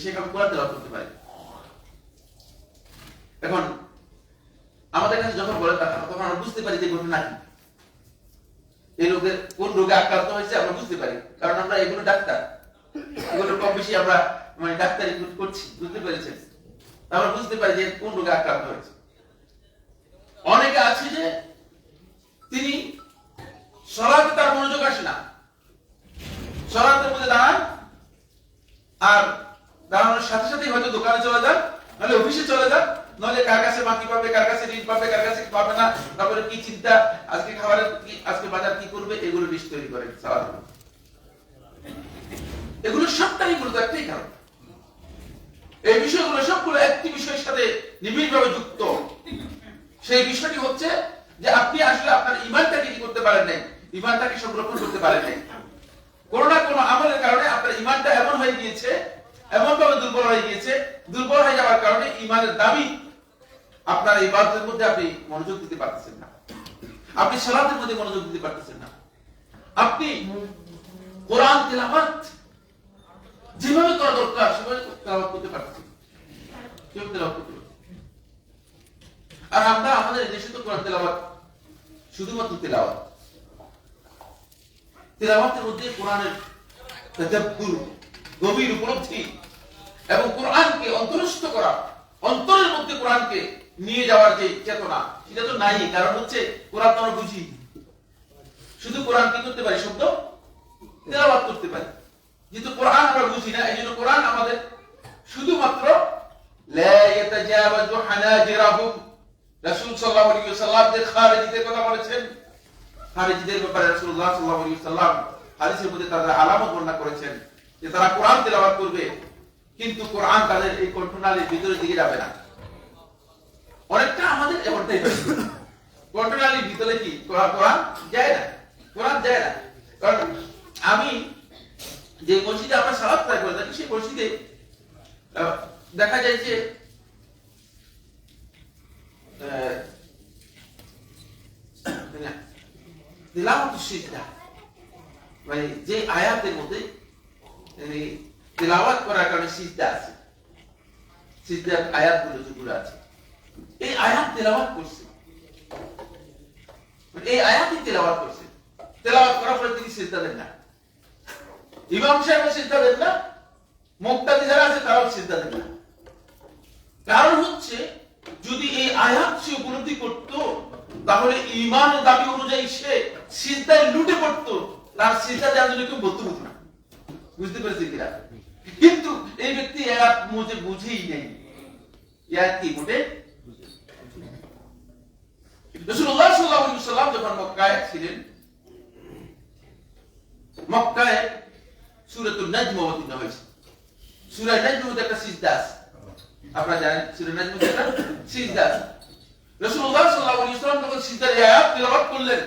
শেখ আমি কোরআন তেলাওয়াত করতে পারি। এখন আমাদের কাছে যখন বলেন তখন আমরা বুঝতে পারি যে ঘটনা কি, এই রোগের কোন রোগে আক্রান্ত হয়েছে আমরা বুঝতে পারি। কারণ আমরা এগুলো ডাক্তার, এগুলো কম বেশি আমরা মানে ডাক্তারি করছি, বুঝতে পেরেছেন? আমরা বুঝতে পারি যে কোন রোগে আক্রান্ত হয়েছে। অনেকে আছে যে তিনি সালাতে তার মনোযোগ আসে না, সালাতের মধ্যে দাঁড়ান, আর দাঁড়ানোর সাথে সাথে হয়তো দোকানে চলে যান, নাহলে অফিসে চলে যান, নাহলে কার কাছে বাকি পাবে, কার কাছে ঋণ পাবে, কার কাছে পাবে না, তারপরে কি চিন্তা, আজকে খাবারের কি, আজকে বাজার কি করবে, এগুলো লিস্ট তৈরি করে সালাত। এগুলো সবটাই মূলত একটাই কারণ। এই বিষয়গুলো সবগুলো একটি বিষয়ের সাথে নিবিড়ভাবে যুক্ত। সেই বিষয়টি হচ্ছে যে আপনি আসলে আপনার ঈমানটাকে কি করতে পারেন নাই, ঈমানটাকে সংরক্ষণ করতে পারেন নাই। কোনো না কোনো আমলের কারণে আপনার ঈমানটা এমন হয়ে গিয়েছে, এমন ভাবে দুর্বল হয়ে গিয়েছে, দুর্বল হয়ে যাওয়ার কারণে ঈমানের দাবি আপনার ইবাদতের মধ্যে আপনি মনোযোগ দিতে পারতেছেন না, আপনি সালাতের মধ্যে মনোযোগ দিতে পারতেছেন না, আপনি কোরআন তেলাওয়াত যেভাবে করা দরকার সেভাবে তেলাওয়াত করতে পারতেছেন। কেউ তেলাওয়াত করতে পারছে, আর আমরা আমাদের দেশে তো কোরআন তেলাওয়াত শুধুমাত্র তেলাওয়াত, তেলাওয়াতের মধ্যে কোরআনের তাদাব্বুর, গভীর উপলব্ধি এবং কোরআনকে অন্তরস্থ করা, অন্তরের মধ্যে কোরআনকে নিয়ে যাওয়ার যে চেতনা, সেটা তো নাই। কারণ হচ্ছে কোরআন তো আমরা বুঝি, শুধু কোরআন কি করতে পারি, শব্দ তেলাওয়াত করতে পারি, যেহেতু কোরআন আমরা বুঝি না, এই জন্য কোরআন আমাদের শুধুমাত্র লা ইয়াতাজাওয়াজু হানাজিরাহুম। রাসূল সাল্লাল্লাহু আলাইহি ওয়াসাল্লাম যে খারিজিদের কথা বলেছেন, খারিজিদের ব্যাপারে রাসূলুল্লাহ সাল্লাল্লাহু আলাইহি ওয়াসাল্লাম হাদিসের মধ্যে তাদের আলামত বর্ণনা করেছেন যে তারা কোরআন তেলাওয়াত করবে, কিন্তু কোরআন তাদের এই কণ্ঠনালীর ভিতরের দিকে যাবে না। অনেকটা আমাদের এমনটাই হয়েছে, কণ্ঠনালীর ভিতরে কি কোরআন যায় না, কোরআন যায় না। কারণ আমি যে মসজিদে আমরা সালাত আদায় করে থাকি, সেই মসজিদে দেখা যায় যে তিলাওয়াত সিজদা, মানে যে আয়াতের মধ্যে তিলাওয়াত করার কারণে সিজদা আছে, সিজদার আয়াতগুলো যেগুলো আছে, এই আয়াত তেলাওয়াত করছে, এই আয়াতই তেলাওয়াত করছে, তেলাওয়াত করার পরে তিনি সিজদা দেন না, ইমাম সাহেব সিজদা দেন না, মুক্তাদি যারা আছে তারাও সিজদা দেন না। কারণ হচ্ছে যদি এই আয়াত সে উপলব্ধি করত, তাহলে ঈমান ও দাবি অনুযায়ী সে সিজদায় লুটে পড়তো, তার সিজদা দেওয়ার জন্য কেউ বলতে হতো না। বুঝতে পেরেছি কিনা? কিন্তু এই ব্যক্তি আয়াত মুঝে বুঝেই নেই, আয়াত কি মোটে। রাসূলুল্লাহ সাল্লাল্লাহু আলাইহি ওয়াসাল্লাম যখন মক্কায় ছিলেন, মক্কায় সূরাতুন নাজম অবতীর্ণ হয়েছে। সূরা নাজমের মধ্যে একটা সিজদা আছে, আপনারা জানেন সূরা নাজমের মধ্যে একটা সিজদা আছে। রাসূলুল্লাহ সাল্লাল্লাহু আলাইহি ওয়াসাল্লাম যখন সিজদার আয়াত তেলাওয়াত করলেন,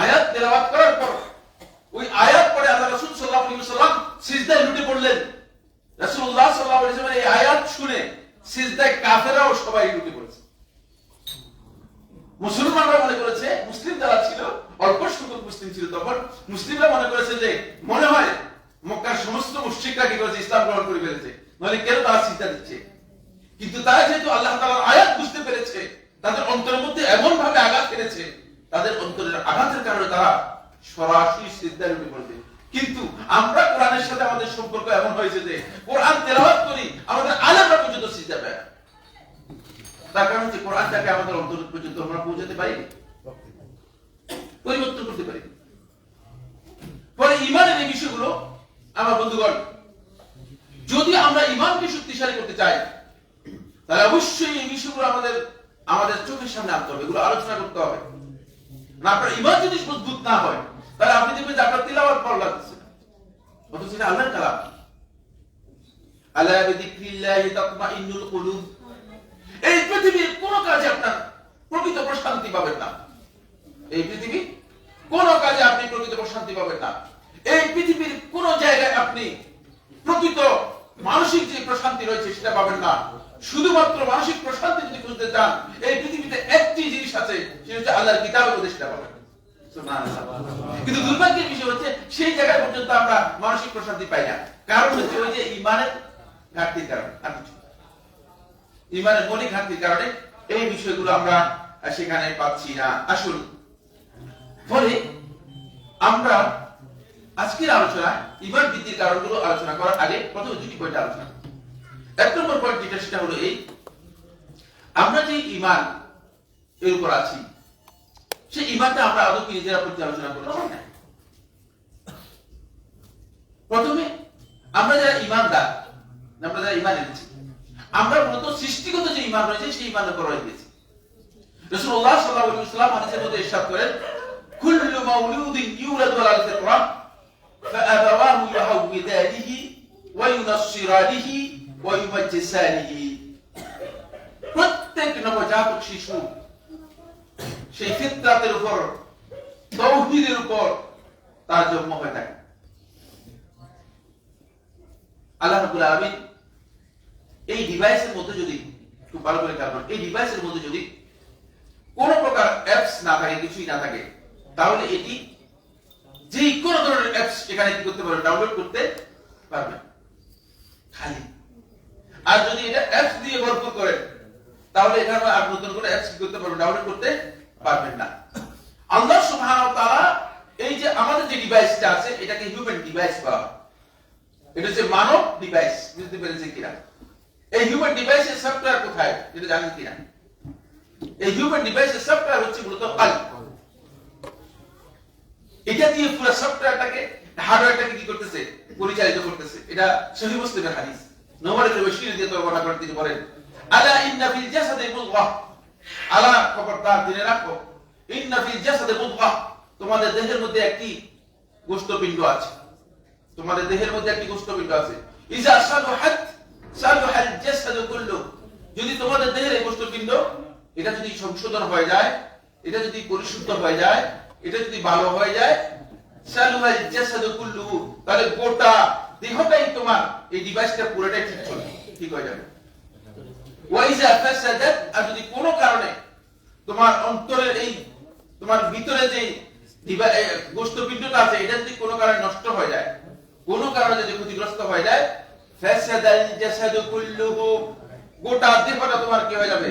আয়াত তেলাওয়াত করার পর ওই আয়াত পড়ে আল্লাহ রাসূল সাল্লাল্লাহু আলাইহি ওয়াসাল্লাম সিজদায় লুটে পড়লেন। রাসূলুল্লাহ সাল্লাল্লাহু আলাইহি ওয়াসাল্লাম এই আয়াত শুনে সিজদায় কাফেররাও সবাই লুটে পড়েছে। মুসলমানরা মনে করেছে, মুসলিম যারা ছিল, অল্প সংখ্যক মুসলিম ছিল তখন, মুসলিমরা মনে করেছে যে মনে হয় মক্কার সমস্ত মুশরিকরা কি করেছে, ইসলাম গ্রহণ করে ফেলেছে, নইলে কেন তারা সিজদা দিচ্ছে। কিন্তু তারা যেহেতু আল্লাহ তাআলার আয়াত বুঝতে পেরেছে, তাদের অন্তরের মধ্যে এমন ভাবে আঘাত পেরেছে, তাদের অন্তরের আঘাতের কারণে তারা সরাসরি সিজদায় লুটে পড়বে। কিন্তু আমরা কোরআনের সাথে আমাদের সম্পর্ক এমন হয়েছে যে কোরআন তেলাওয়াত করি, আমাদের আলেমরা পর্যন্ত সিজদা দেয়। তার কারণ হচ্ছে কোরআনটাকে আমাদের অন্তর পর্যন্ত আমরা পৌঁছাতে পারি, পরিবর্তন করতে পারি। পরে ঈমানের এই বিষয়গুলো আমার বন্ধুগণ, যদি আমরা ঈমানকে শক্তিশালী করতে চাই, তাহলে অবশ্যই এই বিষয়গুলো আমাদের চোখের সামনে আনতে হবে, এগুলো আলোচনা করতে হবে। না, আপনার ঈমান যদি মজবুত না হয়, তাহলে আপনি দেখবেন যে আপনার তিলাওয়াত ভালো লাগছে না, অথচ এটা আল্লাহর কালাম। আলা বিযিকরিল্লাহি তাতমাইন্নুল কুলুব। এই পৃথিবীর কোন কাজে আপনার প্রকৃত প্রশান্তি পাবেন না, এই পৃথিবীর কোন কাজে আপনি প্রকৃত প্রশান্তি পাবেন না, এই পৃথিবীর কোন জায়গায় আপনি প্রকৃত মানসিক যে প্রশান্তি রয়েছে সেটা পাবেন না। শুধুমাত্র মানসিক প্রশান্তি যদি খুঁজতে চান, এই পৃথিবীতে একটি জিনিস আছে, সেটা হচ্ছে আল্লাহর কিতাবের মধ্যে সেটা পাবেন। কিন্তু দুর্ভাগ্যের বিষয় হচ্ছে সেই জায়গায় পর্যন্ত আমরা মানসিক প্রশান্তি পাই না। কারণ হচ্ছে ওই যে ঈমানের ঘাটতির কারণে, ঈমানের মৌলিক ঘাটতির কারণে এই বিষয়গুলো আমরা সেখানে পাচ্ছি না। আসুন, ফলে আমরা আজকের আলোচনায় ঈমান বৃদ্ধির কারণগুলো আলোচনা করার আগে প্রথমে দুটি পয়েন্ট আলোচনা। এক নম্বর পয়েন্ট যেটা, সেটা হলো এই, আমরা যে ঈমান এর উপর আছি, সেই ঈমানটা আমরা আদৌ কি নিজেরা পর্যালোচনা করেছি না? প্রথমে আমরা যারা ঈমানদার, আমরা যারা ঈমান এনেছি, আমরা মূলত সৃষ্টিগত যে ঈমান রয়েছে সেই ঈমানের উপর রয়েছে। রাসূলুল্লাহ সাল্লাল্লাহু আলাইহি ওয়াসাল্লাম হাদিসের মধ্যে ইরশাদ করেন, কুল্লু মাউলুদিন ইউলাদু আলাল ফিতরা ফাআবাওয়াহু ইউহাউওয়িদানিহি ওয়া ইউনাসসিরানিহি ওয়া ইউমাজ্জিসানিহি। প্রত্যেক নবজাতক শিশু সেই ফিতরাতের উপর, তাওহীদের উপর তার জন্ম হয়ে থাকে। আল্লাহ রাব্বুল আলামিন এই ডিভাইসের মধ্যে যদি, খুব ভালো করে খেয়াল করুন, এই ডিভাইসের মধ্যে যদি কোন প্রকার অ্যাপস না থাকে, কিছুই না থাকে, তাহলে এটি যে কোন ধরনের অ্যাপস এখানে কি করতে পারবে, ডাউনলোড করতে পারবে খালি। আর যদি এটা অ্যাপস দিয়ে ভরপুর করে, তাহলে এখানে আর নতুন করে অ্যাপস কি করতে পারবে, ডাউনলোড করতে পারবেন না। আল্লাহ সুবহানাহু ওয়া তাআলা এই যে আমাদের যে ডিভাইসটা আছে, এটাকে হিউম্যান ডিভাইস বলা হয়। এটা হচ্ছে মানব ডিভাইস, বুঝতে পেরেছেন কিনা? এই হিউম্যান ডিভাইসের সফটওয়্যার কোথায়, এটা জানেন কিনা? এই হিউম্যান ডিভাইসের সফটওয়্যার হচ্ছে মূলত কলব। এটা দিয়ে পুরো সফটওয়্যারটাকে, হার্ডওয়্যারটাকে কি করতেছে, পরিচালিত করতেছে। এটা সহিহ মুসলিমের হাদিস। নওয়ারে বশীর দিয়ে বর্ণনা করে তিনি বলেন, আলা ইন্না ফিল জাসাদি মুদগাহ, আলা খবরদার দিনে রাখো, ইন্না ফিল জাসাদি মুদগাহ, তোমাদের দেহের মধ্যে একটি গোশতপিণ্ড আছে। তোমাদের দেহের মধ্যে একটি গোশতপিণ্ড আছে। ইজা সালুহাত সালুহাল জাসাদু কুল্লু, যদি তোমাদের দেহের এই গোশতপিণ্ড এটা যদি সংশোধন হয়ে যায়, এটা যদি পরিশুদ্ধ হয়ে যায়, এটা যদি ভালো হয়ে যায়, সালুহাল জাসাদু কুল্লু, তাহলে গোটা দেহটাই তোমার, এই ডিভাইসটা পুরোটাই ঠিক চলবে, ঠিক হয়ে যাবে। ওয়া ইজা ফাসাদাত, আর যদি কোনো কারণে তোমার অন্তরের এই, তোমার ভিতরে যে গোশতপিণ্ডটা আছে, এটা যদি কোনো কারণে নষ্ট হয়ে যায়, কোনো কারণে যদি ক্ষতিগ্রস্ত হয়ে যায়, ফাসাদাল জাসাদু কুল্লুহু, গোটা দেহটা তোমার কি হয়ে যাবে,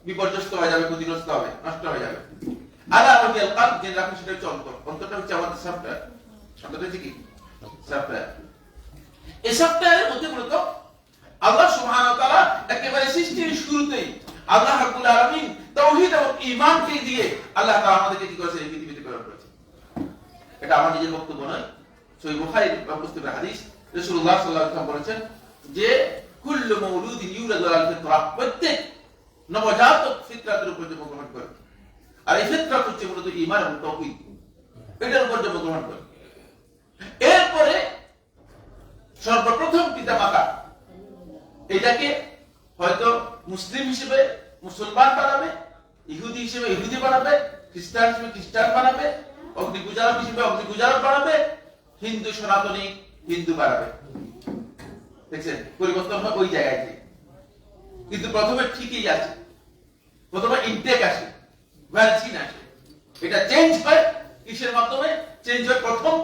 বিপর্যস্ত হয়ে যাবে, ক্ষতিগ্রস্ত হবে, নষ্ট হয়ে যাবে। আলা ওয়াল কলব, যে রাখো সেটা হচ্ছে অন্তর। অন্তরটা হচ্ছে আমাদের সফটওয়্যার। অন্তরটা হচ্ছে কি? সফটওয়্যার। এই সফটওয়্যারের মধ্যে মূলত আল্লাহ সুবহানাহু ওয়া তাআলা একেবারে সৃষ্টির শুরুতেই আল্লাহ রাব্বুল আলামিন তাওহীদ এবং ঈমানকে দিয়ে আল্লাহ তাআলা আমাদেরকে কি করেছে, এই পৃথিবীতে প্রেরণ করেছে। এটা আমার নিজের বক্তব্য নয়, সহিহ বুখারী বা মুসলিমের হাদিস। রাসূলুল্লাহ সাল্লাল্লাহু আলাইহি ওয়াসাল্লাম বলেছেন যে কুল্লু মাউলুদিন ইউলাদু আলাল ফিতরা, প্রত্যেক নবজাতক ফিতরাতের উপর জন্মগ্রহণ করে। আর এই ফিতরাত হচ্ছে মূলত ঈমান এবং তাওহীদ, এটার উপর জন্মগ্রহণ করে। এরপরে সর্বপ্রথম পিতামাতা এটাকে হয়তো মুসলিম হিসেবে মুসলমান বানাবে, ইহুদি হিসেবে ইহুদি বানাবে, খ্রিস্টান হিসেবে খ্রিস্টান বানাবে, অগ্নিপূজারক হিসেবে অগ্নিপূজারক বানাবে, হিন্দু সনাতনী হিন্দু বানাবে। দেখছেন পরিবর্তন হয় ওই জায়গায় থেকে। কিন্তু প্রথমে ঠিকই আছে, প্রথমে ইনটেক আসে, ভ্যাকসিন আসে। এটা চেঞ্জ হয় কিসের মাধ্যমে? চেঞ্জ হয় প্রথম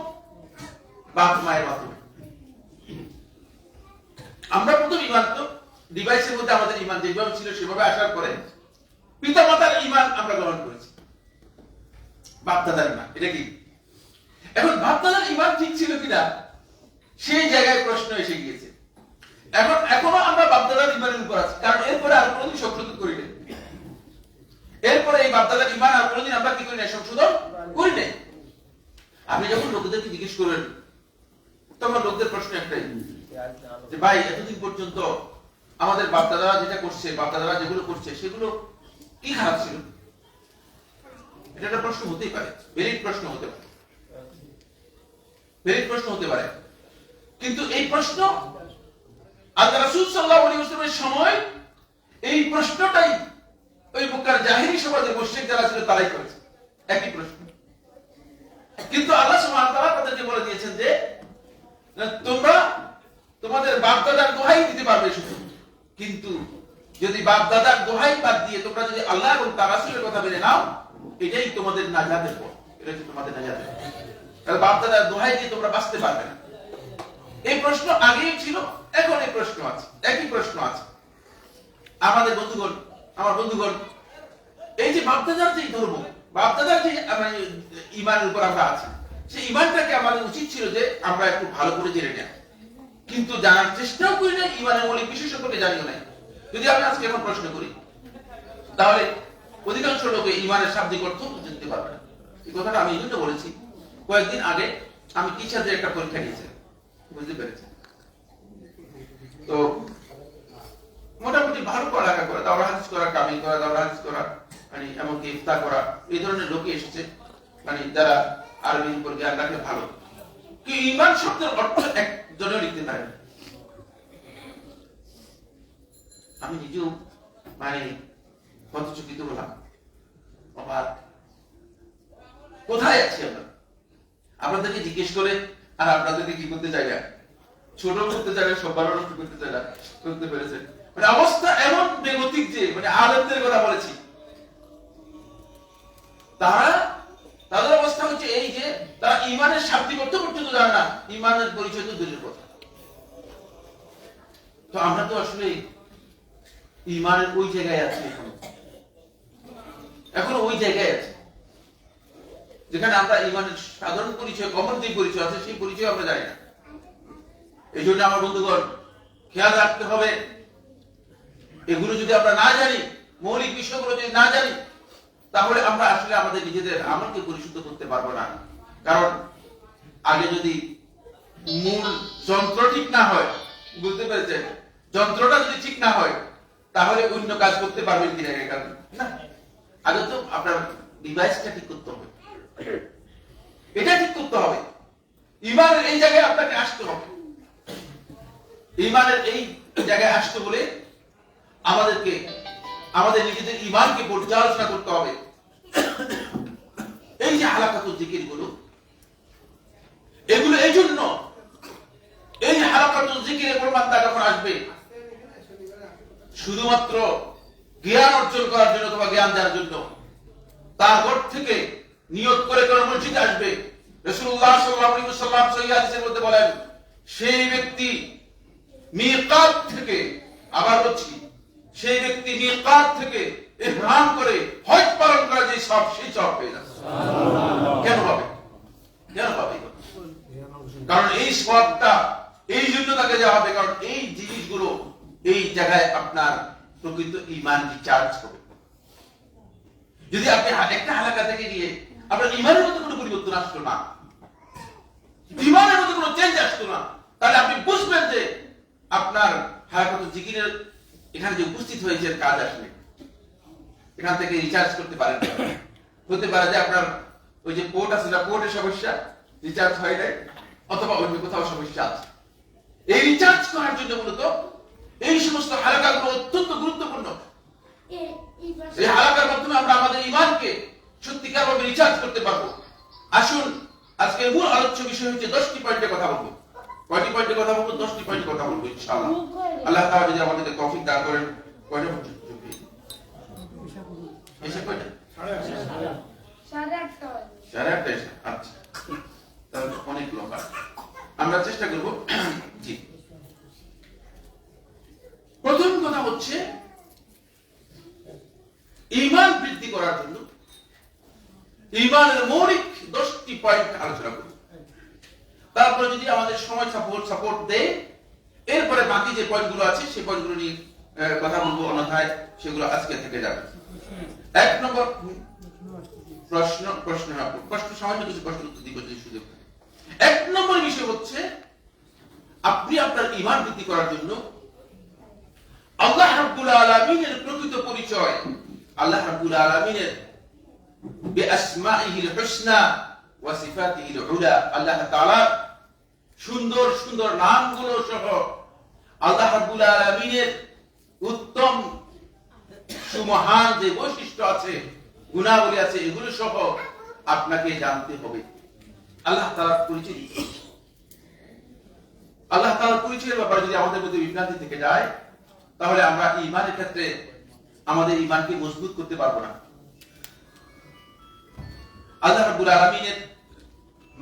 বাপ মায়ের মাধ্যমে। আমরা প্রথম ঈমান তো ডিভাইসের মধ্যে আমাদের ঈমান যেভাবে ছিল সেভাবে আসার পরে পিতামাতার ঈমান আমরা গ্রহণ করেছি, বাপ দাদার ঈমান। এটা কি এখন বাপ দাদার ঈমান ঠিক ছিল কিনা সেই জায়গায় প্রশ্ন এসে গিয়েছে। এখনো আমরা বাপ দাদার ঈমানের উপর আছি, কারণ এরপরে আর কোনোদিন সংশোধন করি নাই। এরপরে এই বাপ দাদার ঈমান আর কোনোদিন আমরা কি করি নাই, সংশোধন করি নাই। আপনি যখন লোকদেরকে জিজ্ঞেস করবেন, তখন লোকদের প্রশ্ন একটাই যে ভাই এতদিন পর্যন্ত আমাদের বাপ দাদারা যেটা করছে, বাপ দাদারা যেগুলো করছে সেগুলো কি খারাপ ছিল? এটা একটা প্রশ্ন হতেই পারে, ভ্যালিড প্রশ্ন হতে পারে, ভ্যালিড প্রশ্ন হতে পারে। কিন্তু এই প্রশ্ন আল্লাহ রাসূল সাল্লাল্লাহু আলাইহি ওয়াসাল্লামের সময় এই প্রশ্নটাই ওই মক্কার জাহেলী সমাজের মুশরিক যারা ছিল তারাই করেছে, একই প্রশ্ন। কিন্তু আল্লাহ সুবহানাহু ওয়া তাআলা তাদেরকে বলে দিয়েছেন যে তোমরা তোমাদের বাপ দাদার দোহাই দিতে পারবে শুধু, কিন্তু যদি বাপ দাদার দোহাই বাদ দিয়ে তোমরা যদি আল্লাহ এবং তার রাসূলের কথা মেনে নাও, এটাই তোমাদের নাজাতের পথ, এটা হচ্ছে তোমাদের নাজাতের পথ। কারণ বাপ দাদার দোহাই দিয়ে তোমরা বাঁচতে পারবে না। এই প্রশ্ন আগেই ছিল, এখন এই প্রশ্ন আছে, একই প্রশ্ন আছে। আমাদের বন্ধুগণ, আমার বন্ধুগণ, এই যে বাপ দাদার যে ধর্ম, বাপ দাদার যে ঈমানের উপর আমরা আছি, সেই ঈমানটাকে আমাদের উচিত ছিল যে আমরা একটু ভালো করে জেনে নেওয়া, কিন্তু জানার চেষ্টাও করি না, ঈমানের মৌলিক বিষয় সম্পর্কে জানিও নাই। যদি আমি আজকে এখন প্রশ্ন করি, তাহলে অধিকাংশ লোক ঈমানের শাব্দিক অর্থ জানতে পারবে না। এই কথাটা আমি এই জন্য বলেছি, কয়েকদিন আগে আমি টিচারদের একটা পরীক্ষা দিয়েছিলাম। বুঝতে পেরেছেন? তো মোটামুটি ভালো পড়ালেখা করা, দাওরা হাদিস করা, কামিল করা, দাওরা হাদিস করা, মানে এমনকি ইফতা করা, এই ধরনের লোকই এসেছে, মানে যারা আরবির উপর জ্ঞান রাখে ভালো। কি ঈমান শব্দের অর্থ একজনও লিখতে পারে। আমি নিজেও মানে হতচকিত হলাম, অবাক, কোথায় আছি আমরা? আপনাদেরকে জিজ্ঞেস করে আর আপনাদেরকে কি করতে চাই না, ছোট করতে চাই না, সবার নষ্ট করতে চাই না, করতে পেরেছে। মানে অবস্থা এমন বেগতিক যে মানে আলেমদের কথা বলেছি, তাদের অবস্থা হচ্ছে এই যে তারা ঈমানের শাব্দিক অর্থ পর্যন্ত জানে না, ঈমানের পরিচয় তো দূরের কথা। তো আমরা তো আসলে ঈমানের ওই জায়গায় আছি, এখন ওই জায়গায় আছে যেখানে আমরা ঈমানের সাধারণ পরিচয়, কমন যে পরিচয় আছে সেই পরিচয় আমরা জানি না। এই জন্য আমার বন্ধুগণ খেয়াল রাখতে হবে, এগুলো যদি আমরা না জানি, মৌলিক বিষয়গুলো যদি না জানি, তাহলে আমরা আসলে আমাদের নিজেদের আমলকে পরিশুদ্ধ করতে পারবো না। কারণ আগে যদি মূল যন্ত্র ঠিক না হয়, বুঝতে পেরেছেন, যন্ত্রটা যদি ঠিক না হয় তাহলে অন্য কাজ করতে পারবেন কিনা না। আগে তো আপনার ডিভাইসটা ঠিক করতে হবে, এটা ঠিক করতে হবে। ঈমানের এই জায়গায় আপনাকে আসতে হবে, ঈমানের এই জায়গায় আসতে বলে আমাদেরকে আমাদের নিজেদের ঈমানকে পর্যালোচনা করতে হবে। এই যে হালাকাতুল জিকির গুলো, এগুলো এই জন্য, এই হালাকাতুল জিকিরের প্রমাণটা যখন আসবে শুধুমাত্র জ্ঞান অর্জন করার জন্য অথবা জ্ঞান দেওয়ার জন্য, তার ঘর থেকে নিয়ত করে কোন মসজিদে আসবে, রাসূলুল্লাহ সাল্লাল্লাহু আলাইহি ওয়াসাল্লাম সহিহ হাদিসের মধ্যে বলেন, সেই ব্যক্তি মিকাত থেকে, আবার বলছি, সেই ব্যক্তি মিকাত থেকে ইহরাম করে হজ পালন করা যে সব, সেই সব পেয়ে যাবে। কেন হবে? কেন হবে? কারণ এই সবটা এই জন্য তাকে দেওয়া হবে, কারণ এই জিনিসগুলো এই জায়গায় আপনার প্রকৃত ঈমান রিচার্জ হবে। যদি আপনি একটা হালাকা থেকে গিয়ে আপনার ঈমানের মধ্যে কোনো পরিবর্তন আসতো না, ঈমানের মধ্যে কোনো চেঞ্জ আসতো না, তাহলে আপনি বুঝবেন যে আপনার হালাকাতুল জিকিরের এখানে যে উপস্থিত হয়েছে কাজ আসলে এখান থেকে রিচার্জ করতে পারেন। হতে পারে যে আপনার ওই যে পোর্ট আছে না, পোর্টের সমস্যা, রিচার্জ হয় নাই, অথবা অন্য কোথাও সমস্যা আছে। এই রিচার্জ করার জন্য মূলত এই সমস্ত হালাকাগুলো অত্যন্ত গুরুত্বপূর্ণ। এই হালাকার মাধ্যমে আমরা আমাদের ঈমানকে সত্যিকারভাবে রিচার্জ করতে পারবো। আসুন আজকে মূল আলোচ্য বিষয় হচ্ছে 10টি পয়েন্টে কথা বলবো। কয়টি পয়েন্টে কথা বলবো? 10টি পয়েন্টে কথা বলবো ইনশাআল্লাহ। আল্লাহ তাআলা যদি আমাদেরকে তৌফিক দান করেন। কয়টা পর্যন্ত চলবে? এসে কয়টা? 8:30 এসে, আচ্ছা, তাহলে অনেক লম্বা, আমরা চেষ্টা করব। জি, প্রথম কথা হচ্ছে ঈমান বৃদ্ধি করার জন্য ঈমানের মৌলিক 10টি পয়েন্ট আলোচনা করব। তারপরে যদি আমাদের সময় সাপোর্ট দেয়, এরপরে বাকি যে পয়েন্টগুলো আছে সেই পয়েন্টগুলো নিয়ে কথা বলবো, অন্যথায় সেগুলো আজকে থেকে যাবে। 1 নম্বর প্রশ্ন সামান্য কিছু প্রশ্ন উত্তর দিব যদি সুযোগ। 1 নম্বর বিষয় হচ্ছে আপনি আপনার ঈমান বৃদ্ধি করার জন্য আল্লাহ রাব্বুল আলামিনের প্রকৃত পরিচয়, আল্লাহ রাব্বুল আলামিনের বিআসমাইহিল হুসনা ওয়া সিফাতিহিল উলা, আল্লাহ তাআলা সুন্দর সুন্দর নামগুলো সহ আল্লাহ রাব্বুল আলামিনের উত্তম সুমহান যে বৈশিষ্ট্য আছে, গুণাবলী আছে, এগুলো সহ আপনাকে জানতে হবে। আল্লাহ তাআলার পরিচয়, আল্লাহ তাআলার পরিচয়ের ব্যাপারে যদি আমাদের মধ্যে বিভ্রান্তি থেকে যায়, তাহলে আমরা ঈমানের ক্ষেত্রে আমাদের ঈমানকে মজবুত করতে পারবো না। আল্লাহ রাব্বুল আলামিনের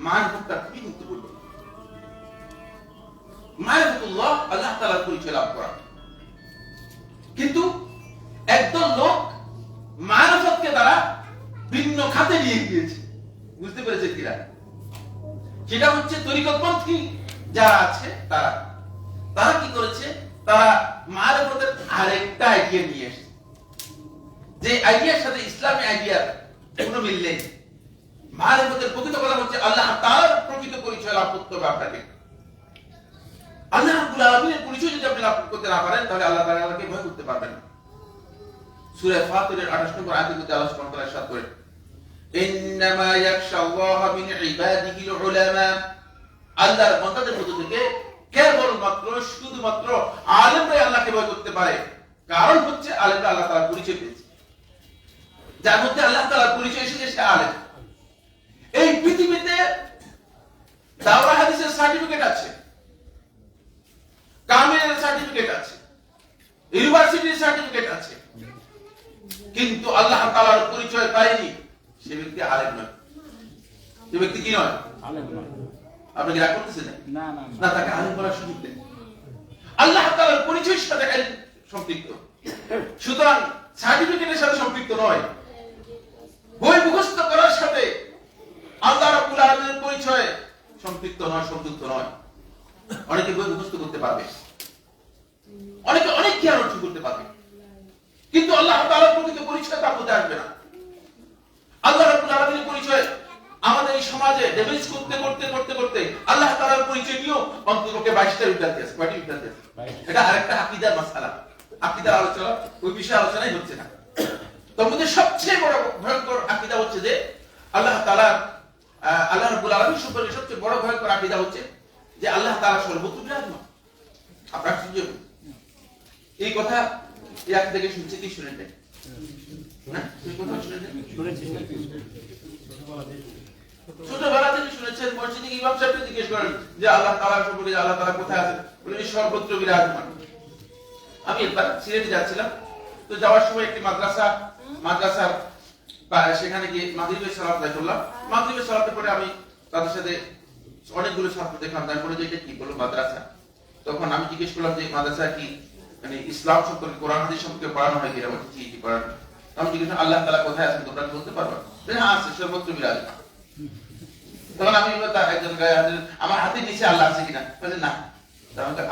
মারিফতটা খুবই গুরুত্বপূর্ণ। মারিফাতুল্লাহ, আল্লাহ তাআলার পরিচয় লাভ করা। কিন্তু একদল লোক মারিফতকে তারা ভিন্ন খাতে নিয়ে গিয়েছে, বুঝতে পেরেছে কিনা? সেটা হচ্ছে তরিকতপন্থী যারা আছে তারা কি করেছে, তারা মারিফতের আরেকটা আইডিয়া নিয়ে এসেছে, যে আইডিয়ার সাথে ইসলামী আইডিয়ার কোনো মিল নেই। মারিফতের প্রকৃত কথা হচ্ছে আল্লাহ তাআলার প্রকৃত পরিচয় লাভ করতে হবে আপনাকে। আল্লাহ রাব্বুল আলামিনের পরিচয় যদি আপনি লাভ করতে না পারেন তাহলে আল্লাহ তাআলাকে ভয় করতে পারবেন না। সূরা ফাতিরের 28 নম্বর আয়াতে আল্লাহ সুবহানাহু ওয়া তাআলা ইরশাদ করেন, ইন্নামা ইয়াখশাল্লাহা মিন ইবাদিহিল উলামা, আল্লাহর বান্দাদের মধ্য থেকে কেবলমাত্র শুধুমাত্র আলেমরাই আল্লাহকে ভয় করতে পারে। কারণ হচ্ছে আলেমরা আল্লাহ তাআলার পরিচয় পেয়েছে। যার মধ্যে আল্লাহ তাআলার পরিচয় এসেছে সে আলেম। এই পৃথিবীতে দাওরা হাদিসের সার্টিফিকেট আছে, কামিলের সার্টিফিকেট আছে, ইউনিভার্সিটির সার্টিফিকেট আছে, কিন্তু আল্লাহ তাআলার পরিচয় পায়নি সে ব্যক্তি আলেম নয়। সে ব্যক্তি কি নয়? আলেম নয়। আপনি কি রাগ করতেছেন? না না না, তাকে আলেম বলার সুযোগ দেন। আল্লাহ তাআলার পরিচয়ের সাথে ইলম সম্পৃক্ত, সুতরাং সার্টিফিকেটের সাথে সম্পৃক্ত নয়। বই মুখস্থ করার সাথে আল্লাহ রাব্বুল আলামিনের পরিচয় সম্পৃক্ত নয়, সংযুক্ত নয়। অনেকে বই মুখস্থ করতে পারবে, অনেকে অনেক জ্ঞান অর্জন করতে পারবে, কিন্তু আল্লাহ তাআলার প্রকৃত পরিচয় তার মধ্যে আসবে না। আল্লাহ রাব্বুল আলামিনের পরিচয় আমাদের এই সমাজে ডেভেলপ করতে করতে করতে করতে আল্লাহ তাআলার পরিচয় নিয়েও অন্ততপক্ষে 22টা বিভ্রান্তি আছে। কয়টি বিভ্রান্তি আছে? এটা আরেকটা আকীদার মাসআলা। আকীদার আলোচনা ওই বিষয়ে আলোচনাই হচ্ছে না। তার মধ্যে সবচেয়ে বড় ভয়ঙ্কর আকীদা হচ্ছে যে আল্লাহ তাআলার আল্লাহ রাব্বুল আলামিন সম্পর্কে সবচেয়ে বড় ভয়ঙ্কর আকীদা হচ্ছে যে আল্লাহ তাআলা সর্বত্র বিরাজমান। আপনারা শুনছেন এই কথা, এই আকীদা থেকে শুনছে কি শুনেন না? এই কথা শুনেন? শুনেছি। ছোটবেলা থেকে শুনেছেন, মসজিদে ইমাম সাহেবকে জিজ্ঞেস করেন যে আল্লাহ তাআলা সম্পর্কে আল্লাহ তাআলা কোথায় আছেন, বলেন সর্বত্র বিরাজমান। আমি একবার সিলেটে যাচ্ছিলাম, তো যাওয়ার সময় একটি মাদ্রাসার সেখানে গিয়ে মাগরিবের সালাত আদায় করলাম। মাগরিবের সালাতের পরে আমি তাদের সাথে অনেকগুলো ছাত্র দেখলাম, তাই বলে যে এটা কি বললো মাদ্রাসা। তখন আমি জিজ্ঞেস করলাম যে মাদ্রাসা কি মানে ইসলাম সম্পর্কে, কোরআন হাদিস সম্পর্কে পড়ানো হয় কিনা? বলছে জি পড়ানো। আমি জিজ্ঞেস করলাম আল্লাহ তাআলা কোথায় আছেন তোমরা বলতে পারবে? হ্যাঁ আছে, সর্বত্র বিরাজমান। তখন আমি একজন আমার হাতের নিচে আল্লাহ আছে কিনা? বলে না।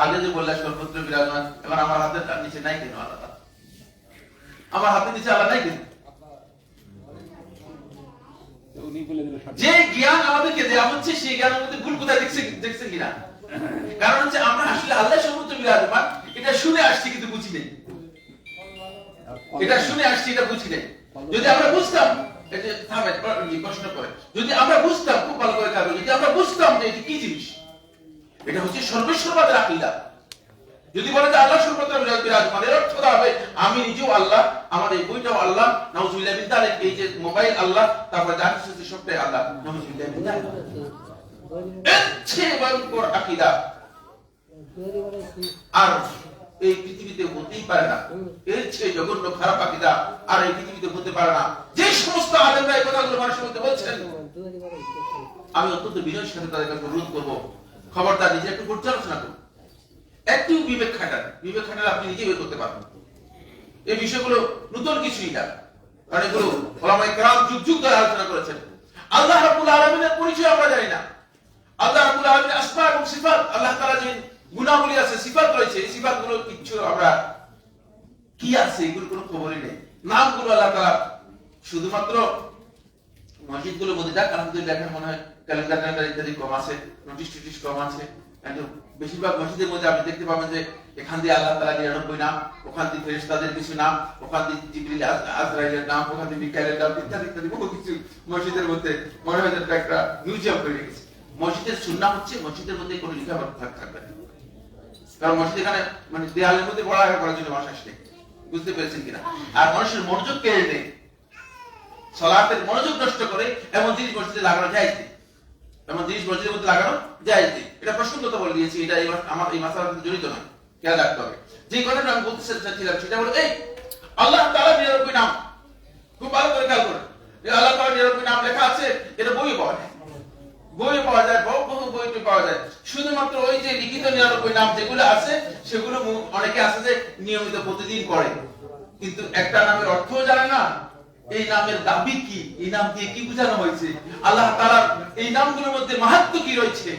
আগে যে বললে সর্বত্র বিরাজমান, এবার আমার হাতের নিচে নাই কেন আল্লাহ? আমার হাতের নিচে আল্লাহ নাই কেন? যে জ্ঞান আমাদেরকে দেওয়া হচ্ছে সেই জ্ঞানের মধ্যে ভুল কোথায় দেখছেন কিনা? কারণ হচ্ছে আমরা আসলে আল্লাহ সর্বত্র বিরাজমান এটা শুনে আসছি কিন্তু বুঝি নেই। এটা শুনে আসছি, এটা বুঝি নেই। যদি আমরা বুঝতাম, প্রশ্ন করে যদি আমরা বুঝতাম, খুব ভালো করে কারণ যদি আমরা বুঝতাম যে এটা কি জিনিস, এটা হচ্ছে সর্বেশ্বরবাদের আকীদা। যদি বলে যে আল্লাহ সর্বত্র বিরাজমান, এর অর্থ হবে আমি নিজেও আল্লাহ, আমার এই বইটাও আল্লাহ, নাউজুবিল্লাহ মিন যালিক, এই যে মোবাইল আল্লাহ, তারপর যা কিছু আছে সবটাই আল্লাহ, নাউজুবিল্লাহ মিন যালিক। এর চেয়ে ভয়ঙ্কর আকীদা আর এই পৃথিবীতে হতেই পারে না। এর চেয়ে জঘন্য খারাপ আকীদা আর এই পৃথিবীতে হতে পারে না। যে সমস্ত আলেমরা এই কথাগুলো মানুষের মধ্যে বলছেন, আমি অত্যন্ত বিনয়ের সাথে তাদের কাছে অনুরোধ করবো, খবরদার নিজে একটু পর্যালোচনা করুন, একটু বিবেক খাটান। বিবেক খাটালে আপনি নিজে বের করতে পারবেন। এই বিষয়গুলো নতুন কিছুই না, কারণ এগুলো ওলামায়ে কেরাম যুগ যুগ ধরে আলোচনা করেছেন। আল্লাহ রাব্বুল আলামিনের পরিচয় আমরা জানি না। আল্লাহ রাব্বুল আলামিনের আসমা এবং সিফাত, আল্লাহ তাআলা যে গুণাবলী আছে, সিফাত রয়েছে, এই সিফাতগুলো কিছু আমরা কি আছে এগুলো কোনো খবরই নেই। নামগুলো আল্লাহ তাআলা শুধুমাত্র মসজিদগুলোর মধ্যে যাক, আলহামদুলিল্লাহ এখন মনে হয় ক্যালেন্ডার ইত্যাদি কম আছে, নোটিশ কম আছে, কিন্তু বেশিরভাগ মসজিদের মধ্যে আপনি দেখতে পাবেন যে এখান দিয়ে আল্লাহ তাআলা 99 নাম, ওখান দিয়ে ফেরেশতাদের কিছু নাম, ওখান দিয়ে জিবরিল আজরাইলের নাম, ওখান দিয়ে মিকাইলের নাম, ইত্যাদি ইত্যাদি বহু কিছু মসজিদের মধ্যে মনে হয় যেন একটা মিউজিয়াম করে রেখেছে। মসজিদের সুন্নাহ হচ্ছে মসজিদের মধ্যে কোনো লেখাপড়া থাকবে না, কারণ মসজিদ এখানে মানে দেয়ালের মধ্যে পড়ালেখা করার জন্য মানুষ আসে। বুঝতে পেরেছেন কিনা? আর মানুষের মনোযোগ কেড়ে নেয়, সালাতের মনোযোগ নষ্ট করে এমন জিনিস মসজিদে লাগানো জায়েজ নেই। এমন জিনিস মসজিদের মধ্যে লাগানো জায়েজ নেই। এটা প্রসঙ্গত বলে দিয়েছি, এটা আমার এই মাসালার সাথে জড়িত নয়, খেয়াল রাখতে হবে। যে কথাটা আমি বলতে চাচ্ছিলাম সেটা হলো এই আল্লাহ তাআলা 99 নাম, খুব ভালো করে খেয়াল করুন। আল্লাহ তাআলা 99 নাম লেখা আছে, এটা বইয়ে পাওয়া যায়, বইয়ে পাওয়া যায়, বহু বইতে পাওয়া যায়। শুধুমাত্র ওই যে লিখিত 99 নাম যেগুলো আছে সেগুলো অনেকে আছে যে নিয়মিত প্রতিদিন পড়ে, কিন্তু একটা নামের অর্থও জানে না, এই নামের দাবি কি, এই নাম দিয়ে কি বোঝানো হয়েছে, আল্লাহ তাআলার এই নামগুলোর মধ্যে মাহাত্ম্য কি রয়েছে।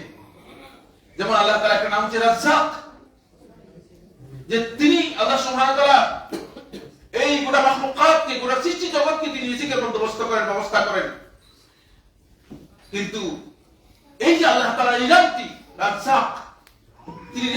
যেমন আল্লাহ তাআলার একটা নাম হচ্ছে রাজ্জাক, যে তিনি আল্লাহ সুবহানাহু ওয়া তাআলা এই গোটা মাখলুকাতকে, গোটা সৃষ্টি জগৎকে তিনি রিজিকের বন্দোবস্ত করেন, ব্যবস্থা করেন। কিন্তু এই যে আল্লাহ তাআলার এই নামটি রাজ্জাক, তিনি